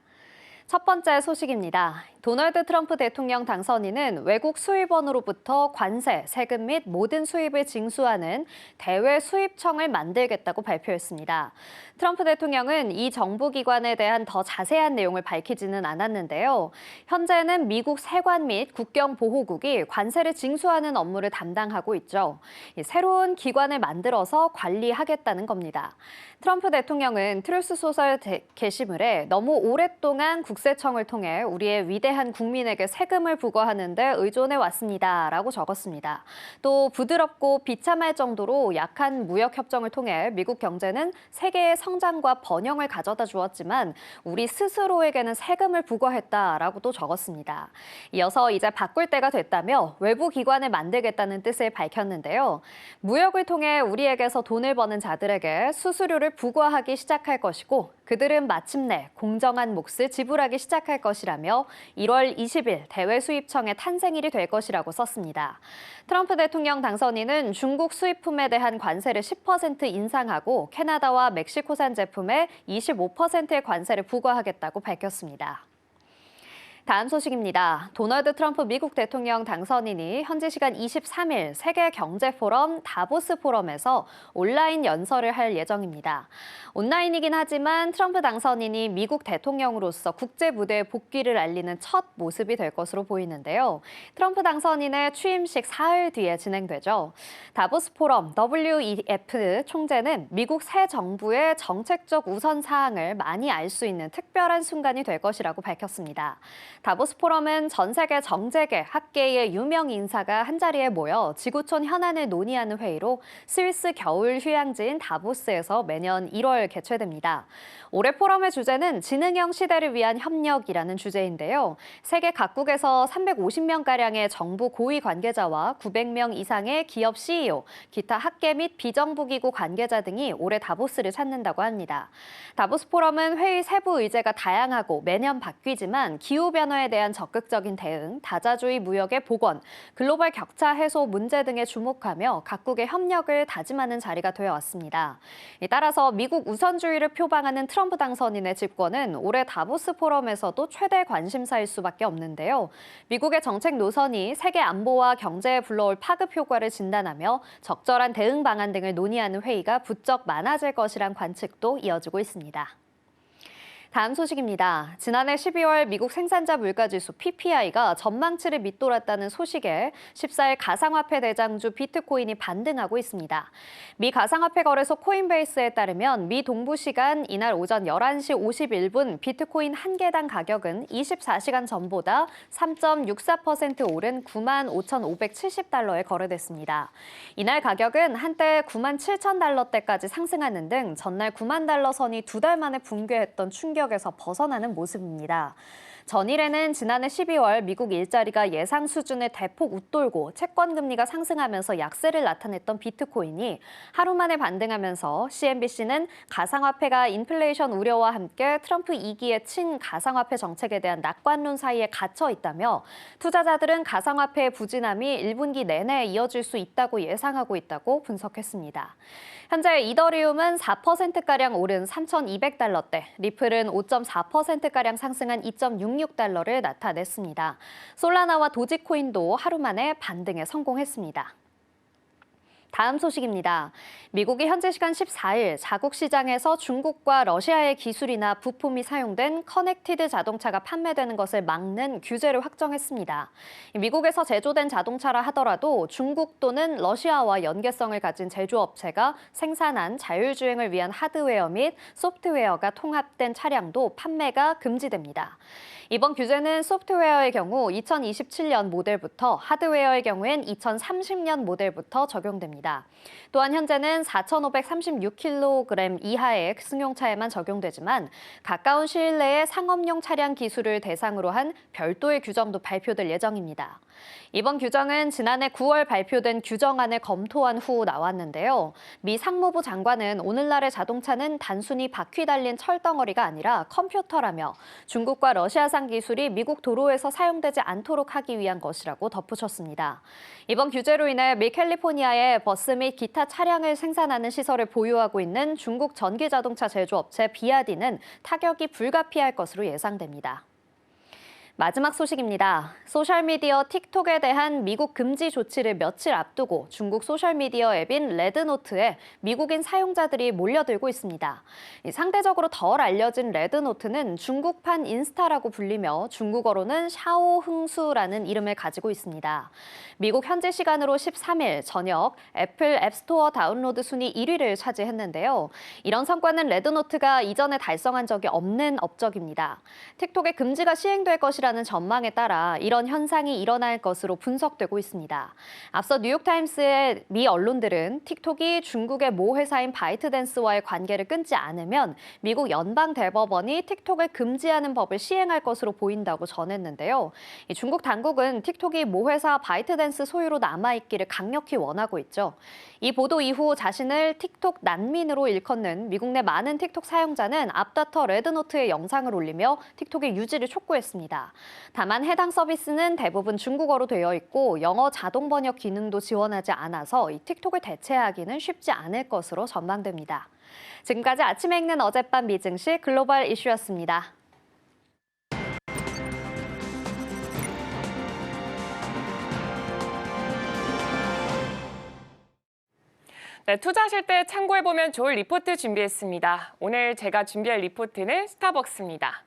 첫 번째 소식입니다. 도널드 트럼프 대통령 당선인은 외국 수입원으로부터 관세, 세금 및 모든 수입을 징수하는 대외 수입청을 만들겠다고 발표했습니다. 트럼프 대통령은 이 정부기관에 대한 더 자세한 내용을 밝히지는 않았는데요. 현재는 미국 세관 및 국경보호국이 관세를 징수하는 업무를 담당하고 있죠. 새로운 기관을 만들어서 관리하겠다는 겁니다. 트럼프 대통령은 트루스 소셜 게시물에 너무 오랫동안 국세청을 통해 우리의 위대한 국민에게 세금을 부과하는 데 의존해 왔습니다. 라고 적었습니다. 또 부드럽고 비참할 정도로 약한 무역협정을 통해 미국 경제는 세계의 성장과 번영을 가져다 주었지만 우리 스스로에게는 세금을 부과했다라고도 적었습니다. 이어서 이제 바꿀 때가 됐다며 외부 기관을 만들겠다는 뜻을 밝혔는데요. 무역을 통해 우리에게서 돈을 버는 자들에게 수수료를 부과하기 시작할 것이고 그들은 마침내 공정한 몫을 지불하기 시작할 것이라며 1월 20일 대외 수입청의 탄생일이 될 것이라고 썼습니다. 트럼프 대통령 당선인은 중국 수입품에 대한 관세를 10% 인상하고 캐나다와 멕시코산 제품에 25%의 관세를 부과하겠다고 밝혔습니다. 다음 소식입니다. 도널드 트럼프 미국 대통령 당선인이 현지 시간 23일 세계경제포럼 다보스 포럼에서 온라인 연설을 할 예정입니다. 온라인이긴 하지만 트럼프 당선인이 미국 대통령으로서 국제 무대에 복귀를 알리는 첫 모습이 될 것으로 보이는데요. 트럼프 당선인의 취임식 사흘 뒤에 진행되죠. 다보스 포럼 WEF 총재는 미국 새 정부의 정책적 우선 사항을 많이 알 수 있는 특별한 순간이 될 것이라고 밝혔습니다. 다보스 포럼은 전 세계 정재계, 학계의 유명 인사가 한자리에 모여 지구촌 현안을 논의하는 회의로 스위스 겨울 휴양지인 다보스에서 매년 1월 개최됩니다. 올해 포럼의 주제는 지능형 시대를 위한 협력이라는 주제인데요. 세계 각국에서 350명가량의 정부 고위 관계자와 900명 이상의 기업 CEO, 기타 학계 및 비정부기구 관계자 등이 올해 다보스를 찾는다고 합니다. 다보스 포럼은 회의 세부 의제가 다양하고 매년 바뀌지만 기후변화에 대한 적극적인 대응, 다자주의 무역의 복원, 글로벌 격차 해소 문제 등에 주목하며 각국의 협력을 다짐하는 자리가 되어왔습니다. 따라서 미국 우선주의를 표방하는 트럼프 당선인의 집권은 올해 다보스 포럼에서도 최대 관심사일 수밖에 없는데요. 미국의 정책 노선이 세계 안보와 경제에 불러올 파급 효과를 진단하며 적절한 대응 방안 등을 논의하는 회의가 부쩍 많아질 것이란 관측도 이어지고 있습니다. 다음 소식입니다. 지난해 12월 미국 생산자 물가지수 PPI가 전망치를 밑돌았다는 소식에 14일 가상화폐 대장주 비트코인이 반등하고 있습니다. 미 가상화폐 거래소 코인베이스에 따르면 미 동부 시간 이날 오전 11시 51분 비트코인 한 개당 가격은 24시간 전보다 3.64% 오른 95,570달러에 거래됐습니다. 이날 가격은 한때 97,000달러대까지 상승하는 등 전날 9만 달러 선이 2달 만에 붕괴했던 충격에서 벗어나는 모습입니다. 전일에는 지난해 12월 미국 일자리가 예상 수준을 대폭 웃돌고 채권 금리가 상승하면서 약세를 나타냈던 비트코인이 하루 만에 반등하면서 CNBC는 가상화폐가 인플레이션 우려와 함께 트럼프 2기의 친가상화폐 정책에 대한 낙관론 사이에 갇혀 있다며 투자자들은 가상화폐의 부진함이 1분기 내내 이어질 수 있다고 예상하고 있다고 분석했습니다. 현재 이더리움은 4%가량 오른 3,200달러대, 리플은 5.4%가량 상승한 2.66달러를 나타냈습니다. 솔라나와 도지코인도 하루 만에 반등에 성공했습니다. 다음 소식입니다. 미국이 현지 시간 14일 자국 시장에서 중국과 러시아의 기술이나 부품이 사용된 커넥티드 자동차가 판매되는 것을 막는 규제를 확정했습니다. 미국에서 제조된 자동차라 하더라도 중국 또는 러시아와 연계성을 가진 제조업체가 생산한 자율주행을 위한 하드웨어 및 소프트웨어가 통합된 차량도 판매가 금지됩니다. 이번 규제는 소프트웨어의 경우 2027년 모델부터 하드웨어의 경우엔 2030년 모델부터 적용됩니다. 또한 현재는 4,536kg 이하의 승용차에만 적용되지만 가까운 시일 내에 상업용 차량 기술을 대상으로 한 별도의 규정도 발표될 예정입니다. 이번 규정은 지난해 9월 발표된 규정안을 검토한 후 나왔는데요. 미 상무부 장관은 오늘날의 자동차는 단순히 바퀴 달린 철덩어리가 아니라 컴퓨터라며 중국과 러시아산 기술이 미국 도로에서 사용되지 않도록 하기 위한 것이라고 덧붙였습니다. 이번 규제로 인해 미 캘리포니아의 버스 및 기타 차량을 생산하는 시설을 보유하고 있는 중국 전기자동차 제조업체 비아디는 타격이 불가피할 것으로 예상됩니다. 마지막 소식입니다. 소셜미디어 틱톡에 대한 미국 금지 조치를 며칠 앞두고 중국 소셜미디어 앱인 레드노트에 미국인 사용자들이 몰려들고 있습니다. 상대적으로 덜 알려진 레드노트는 중국판 인스타라고 불리며 중국어로는 샤오흥수라는 이름을 가지고 있습니다. 미국 현지 시간으로 13일 저녁 애플 앱스토어 다운로드 순위 1위를 차지했는데요. 이런 성과는 레드노트가 이전에 달성한 적이 없는 업적입니다. 틱톡의 금지가 시행될 것이라는 전망에 따라 이런 현상이 일어날 것으로 분석되고 있습니다. 앞서 뉴욕타임스의 미 언론들은 틱톡이 중국의 모 회사인 바이트댄스와의 관계를 끊지 않으면 미국 연방대법원이 틱톡을 금지하는 법을 시행할 것으로 보인다고 전했는데요. 중국 당국은 틱톡이 모 회사 바이트댄스 소유로 남아있기를 강력히 원하고 있죠. 이 보도 이후 자신을 틱톡 난민으로 일컫는 미국 내 많은 틱톡 사용자는 앞다퉈 레드노트의 영상을 올리며 틱톡의 유지를 촉구했습니다. 다만 해당 서비스는 대부분 중국어로 되어 있고 영어 자동 번역 기능도 지원하지 않아서 이 틱톡을 대체하기는 쉽지 않을 것으로 전망됩니다. 지금까지 아침에 읽는 어젯밤 미증시 글로벌 이슈였습니다. 네, 투자하실 때 참고해보면 좋을 리포트 준비했습니다. 오늘 제가 준비할 리포트는 스타벅스입니다.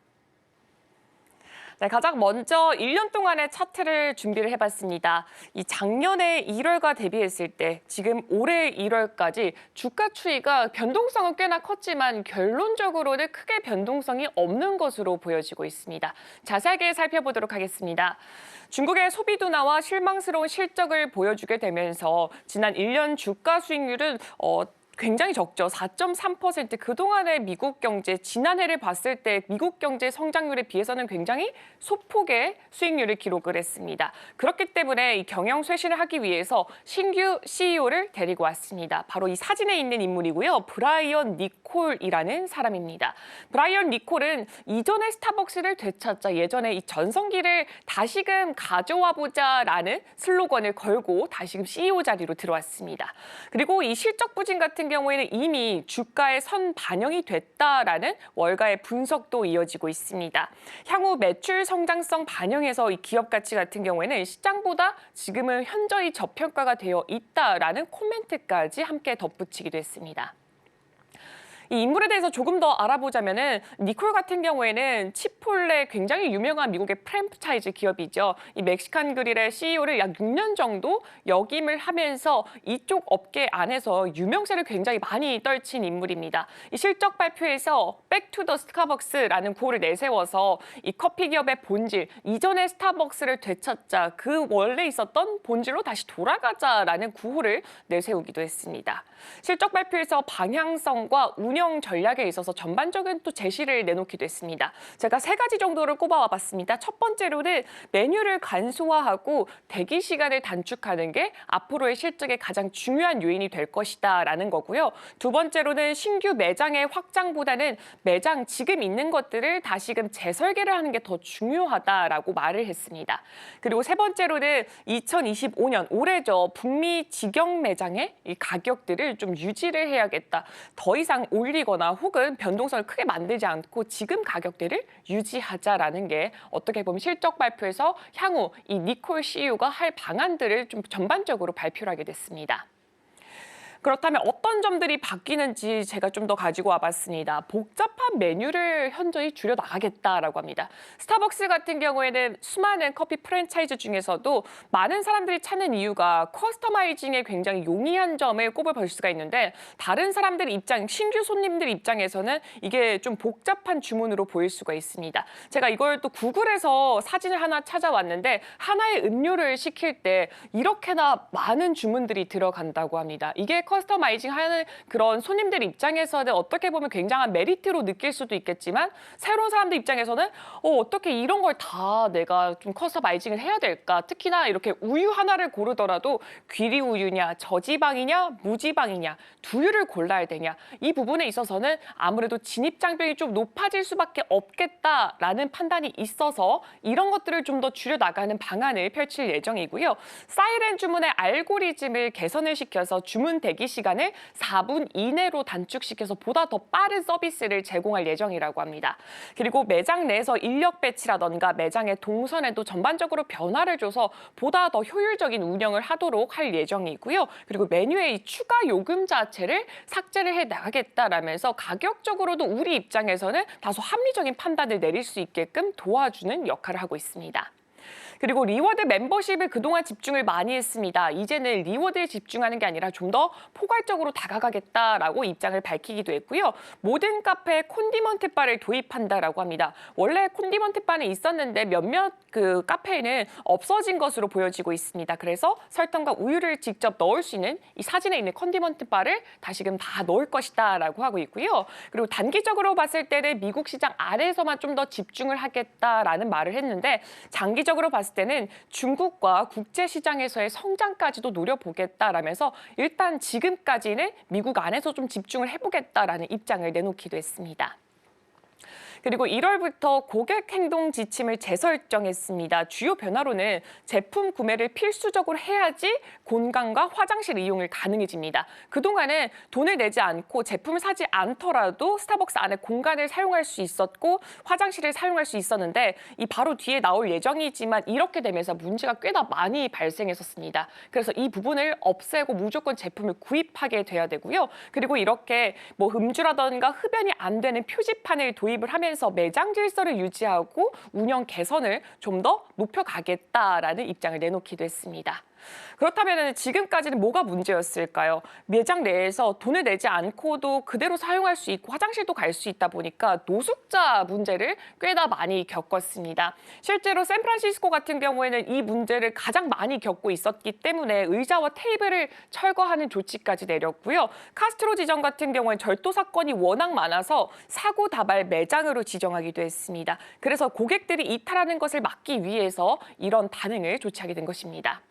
네, 가장 먼저 1년 동안의 차트를 준비를 해봤습니다. 이 작년에 1월과 대비했을 때 지금 올해 1월까지 주가 추이가 변동성은 꽤나 컸지만 결론적으로는 크게 변동성이 없는 것으로 보여지고 있습니다. 자세하게 살펴보도록 하겠습니다. 중국의 소비 둔화와 실망스러운 실적을 보여주게 되면서 지난 1년 주가 수익률은 굉장히 적죠. 4.3%. 그동안의 미국 경제, 지난해를 봤을 때 미국 경제 성장률에 비해서는 굉장히 소폭의 수익률을 기록을 했습니다. 그렇기 때문에 이 경영 쇄신을 하기 위해서 신규 CEO를 데리고 왔습니다. 바로 이 사진에 있는 인물이고요. 브라이언 니콜이라는 사람입니다. 브라이언 니콜은 이전의 스타벅스를 되찾자 예전에 이 전성기를 다시금 가져와 보자라는 슬로건을 걸고 다시금 CEO 자리로 들어왔습니다. 그리고 이 실적 부진 같은 경우에는 이미 주가에 선 반영이 됐다라는 월가의 분석도 이어지고 있습니다. 향후 매출 성장성 반영해서 이 기업 가치 같은 경우에는 시장보다 지금은 현저히 저평가가 되어 있다라는 코멘트까지 함께 덧붙이기도 했습니다. 이 인물에 대해서 조금 더 알아보자면은 니콜 같은 경우에는 치폴레 굉장히 유명한 미국의 프랜차이즈 기업이죠. 이 멕시칸 그릴의 CEO를 약 6년 정도 역임을 하면서 이쪽 업계 안에서 유명세를 굉장히 많이 떨친 인물입니다. 이 실적 발표에서 백 투 더 스타벅스라는 구호를 내세워서 이 커피 기업의 본질, 이전의 스타벅스를 되찾자, 그 원래 있었던 본질로 다시 돌아가자라는 구호를 내세우기도 했습니다. 실적 발표에서 방향성과 운영 전략에 있어서 전반적인 또 제시를 내놓기도 했습니다. 제가 3가지 정도를 꼽아와 봤습니다. 첫 번째로는 메뉴를 간소화하고 대기 시간을 단축하는 게 앞으로의 실적의 가장 중요한 요인이 될 것이다라는 거고요. 두 번째로는 신규 매장의 확장보다는 매장 지금 있는 것들을 다시금 재설계를 하는 게 더 중요하다라고 말을 했습니다. 그리고 세 번째로는 2025년 올해죠. 북미 직영 매장의 이 가격들을 좀 유지를 해야겠다. 더 이상 올리거나 혹은 변동성을 크게 만들지 않고 지금 가격대를 유지하자라는 게 어떻게 보면 실적 발표에서 향후 이 니콜 CEO가 할 방안들을 좀 전반적으로 발표를 하게 됐습니다. 그렇다면 어떤 점들이 바뀌는지 제가 좀 더 가지고 와봤습니다. 복잡한 메뉴를 현저히 줄여나가겠다라고 합니다. 스타벅스 같은 경우에는 수많은 커피 프랜차이즈 중에서도 많은 사람들이 찾는 이유가 커스터마이징에 굉장히 용이한 점을 꼽아볼 수가 있는데 다른 사람들 입장, 신규 손님들 입장에서는 이게 좀 복잡한 주문으로 보일 수가 있습니다. 제가 이걸 또 구글에서 사진을 하나 찾아왔는데 하나의 음료를 시킬 때 이렇게나 많은 주문들이 들어간다고 합니다. 이게 커스터마이징 하는 그런 손님들 입장에서는 어떻게 보면 굉장한 메리트로 느낄 수도 있겠지만 새로운 사람들 입장에서는 어떻게 이런 걸 다 내가 좀 커스터마이징을 해야 될까? 특히나 이렇게 우유 하나를 고르더라도 귀리 우유냐, 저지방이냐, 무지방이냐, 두유를 골라야 되냐. 이 부분에 있어서는 아무래도 진입 장벽이 좀 높아질 수밖에 없겠다라는 판단이 있어서 이런 것들을 좀 더 줄여나가는 방안을 펼칠 예정이고요. 사이렌 주문의 알고리즘을 개선을 시켜서 주문 대기 시간을 4분 이내로 단축시켜서 보다 더 빠른 서비스를 제공할 예정이라고 합니다. 그리고 매장 내에서 인력 배치라던가 매장의 동선에도 전반적으로 변화를 줘서 보다 더 효율적인 운영을 하도록 할 예정이고요. 그리고 메뉴의 이 추가 요금 자체를 삭제를 해 나가겠다라면서 가격적으로도 우리 입장에서는 다소 합리적인 판단을 내릴 수 있게끔 도와주는 역할을 하고 있습니다. 그리고 리워드 멤버십을 그동안 집중을 많이 했습니다. 이제는 리워드에 집중하는 게 아니라 좀 더 포괄적으로 다가가겠다라고 입장을 밝히기도 했고요. 모든 카페에 콘디먼트 바를 도입한다라고 합니다. 원래 콘디먼트 바는 있었는데 몇몇 그 카페에는 없어진 것으로 보여지고 있습니다. 그래서 설탕과 우유를 직접 넣을 수 있는 이 사진에 있는 콘디먼트 바를 다시금 다 넣을 것이다라고 하고 있고요. 그리고 단기적으로 봤을 때는 미국 시장 안에서만 좀 더 집중을 하겠다라는 말을 했는데 장기적으로 봤을 때는 중국과 국제시장에서의 성장까지도 노려보겠다라면서 일단 지금까지는 미국 안에서 좀 집중을 해보겠다라는 입장을 내놓기도 했습니다. 그리고 1월부터 고객 행동 지침을 재설정했습니다. 주요 변화로는 제품 구매를 필수적으로 해야지 공간과 화장실 이용을 가능해집니다. 그동안은 돈을 내지 않고 제품을 사지 않더라도 스타벅스 안에 공간을 사용할 수 있었고 화장실을 사용할 수 있었는데 이 바로 뒤에 나올 예정이지만 이렇게 되면서 문제가 꽤나 많이 발생했었습니다. 그래서 이 부분을 없애고 무조건 제품을 구입하게 돼야 되고요. 그리고 이렇게 뭐 음주라든가 흡연이 안 되는 표지판을 도입을 하면서 매장 질서를 유지하고 운영 개선을 좀 더 높여가겠다라는 입장을 내놓기도 했습니다. 그렇다면 지금까지는 뭐가 문제였을까요? 매장 내에서 돈을 내지 않고도 그대로 사용할 수 있고 화장실도 갈 수 있다 보니까 노숙자 문제를 꽤나 많이 겪었습니다. 실제로 샌프란시스코 같은 경우에는 이 문제를 가장 많이 겪고 있었기 때문에 의자와 테이블을 철거하는 조치까지 내렸고요. 카스트로 지점 같은 경우에는 절도 사건이 워낙 많아서 사고 다발 매장으로 지정하기도 했습니다. 그래서 고객들이 이탈하는 것을 막기 위해서 이런 반응을 조치하게 된 것입니다.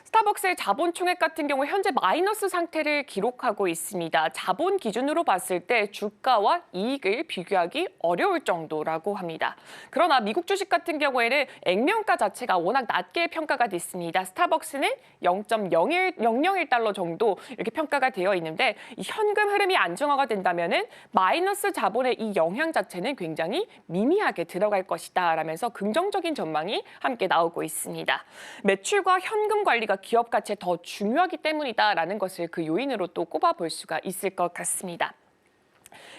스타벅스의 자본 총액 같은 경우 현재 마이너스 상태를 기록하고 있습니다. 자본 기준으로 봤을 때 주가와 이익을 비교하기 어려울 정도라고 합니다. 그러나 미국 주식 같은 경우에는 액면가 자체가 워낙 낮게 평가가 됐습니다. 스타벅스는 0.001달러 정도 이렇게 평가가 되어 있는데 이 현금 흐름이 안정화가 된다면은 마이너스 자본의 이 영향 자체는 굉장히 미미하게 들어갈 것이다 라면서 긍정적인 전망이 함께 나오고 있습니다. 매출과 현금 관리가 기업 가치에 더 중요하기 때문이다라는 것을 그 요인으로 또 꼽아볼 수가 있을 것 같습니다.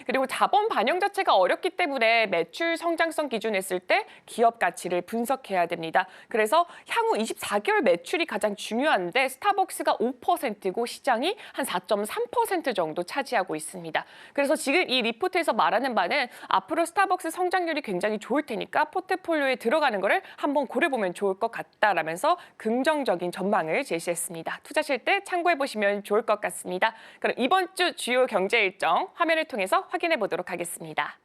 그리고 자본 반영 자체가 어렵기 때문에 매출 성장성 기준 했을 때 기업 가치를 분석해야 됩니다. 그래서 향후 24개월 매출이 가장 중요한데 스타벅스가 5%고 시장이 한 4.3% 정도 차지하고 있습니다. 그래서 지금 이 리포트에서 말하는 바는 앞으로 스타벅스 성장률이 굉장히 좋을 테니까 포트폴리오에 들어가는 거를 한번 고려보면 좋을 것 같다라면서 긍정적인 전망을 제시했습니다. 투자실 때 참고해 보시면 좋을 것 같습니다. 그럼 이번 주 주요 경제 일정 화면을 통해서 확인해 보도록 하겠습니다.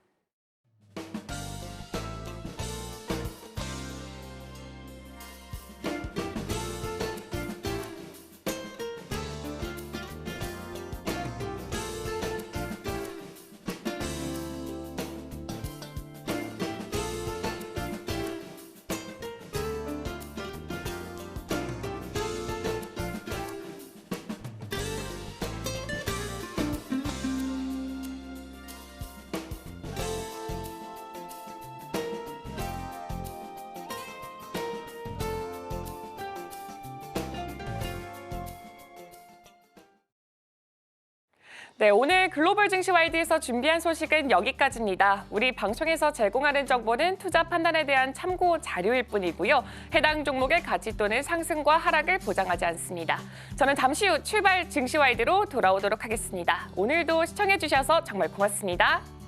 네, 오늘 글로벌 증시 와이드에서 준비한 소식은 여기까지입니다. 우리 방송에서 제공하는 정보는 투자 판단에 대한 참고 자료일 뿐이고요. 해당 종목의 가치 또는 상승과 하락을 보장하지 않습니다. 저는 잠시 후 출발 증시 와이드로 돌아오도록 하겠습니다. 오늘도 시청해 주셔서 정말 고맙습니다.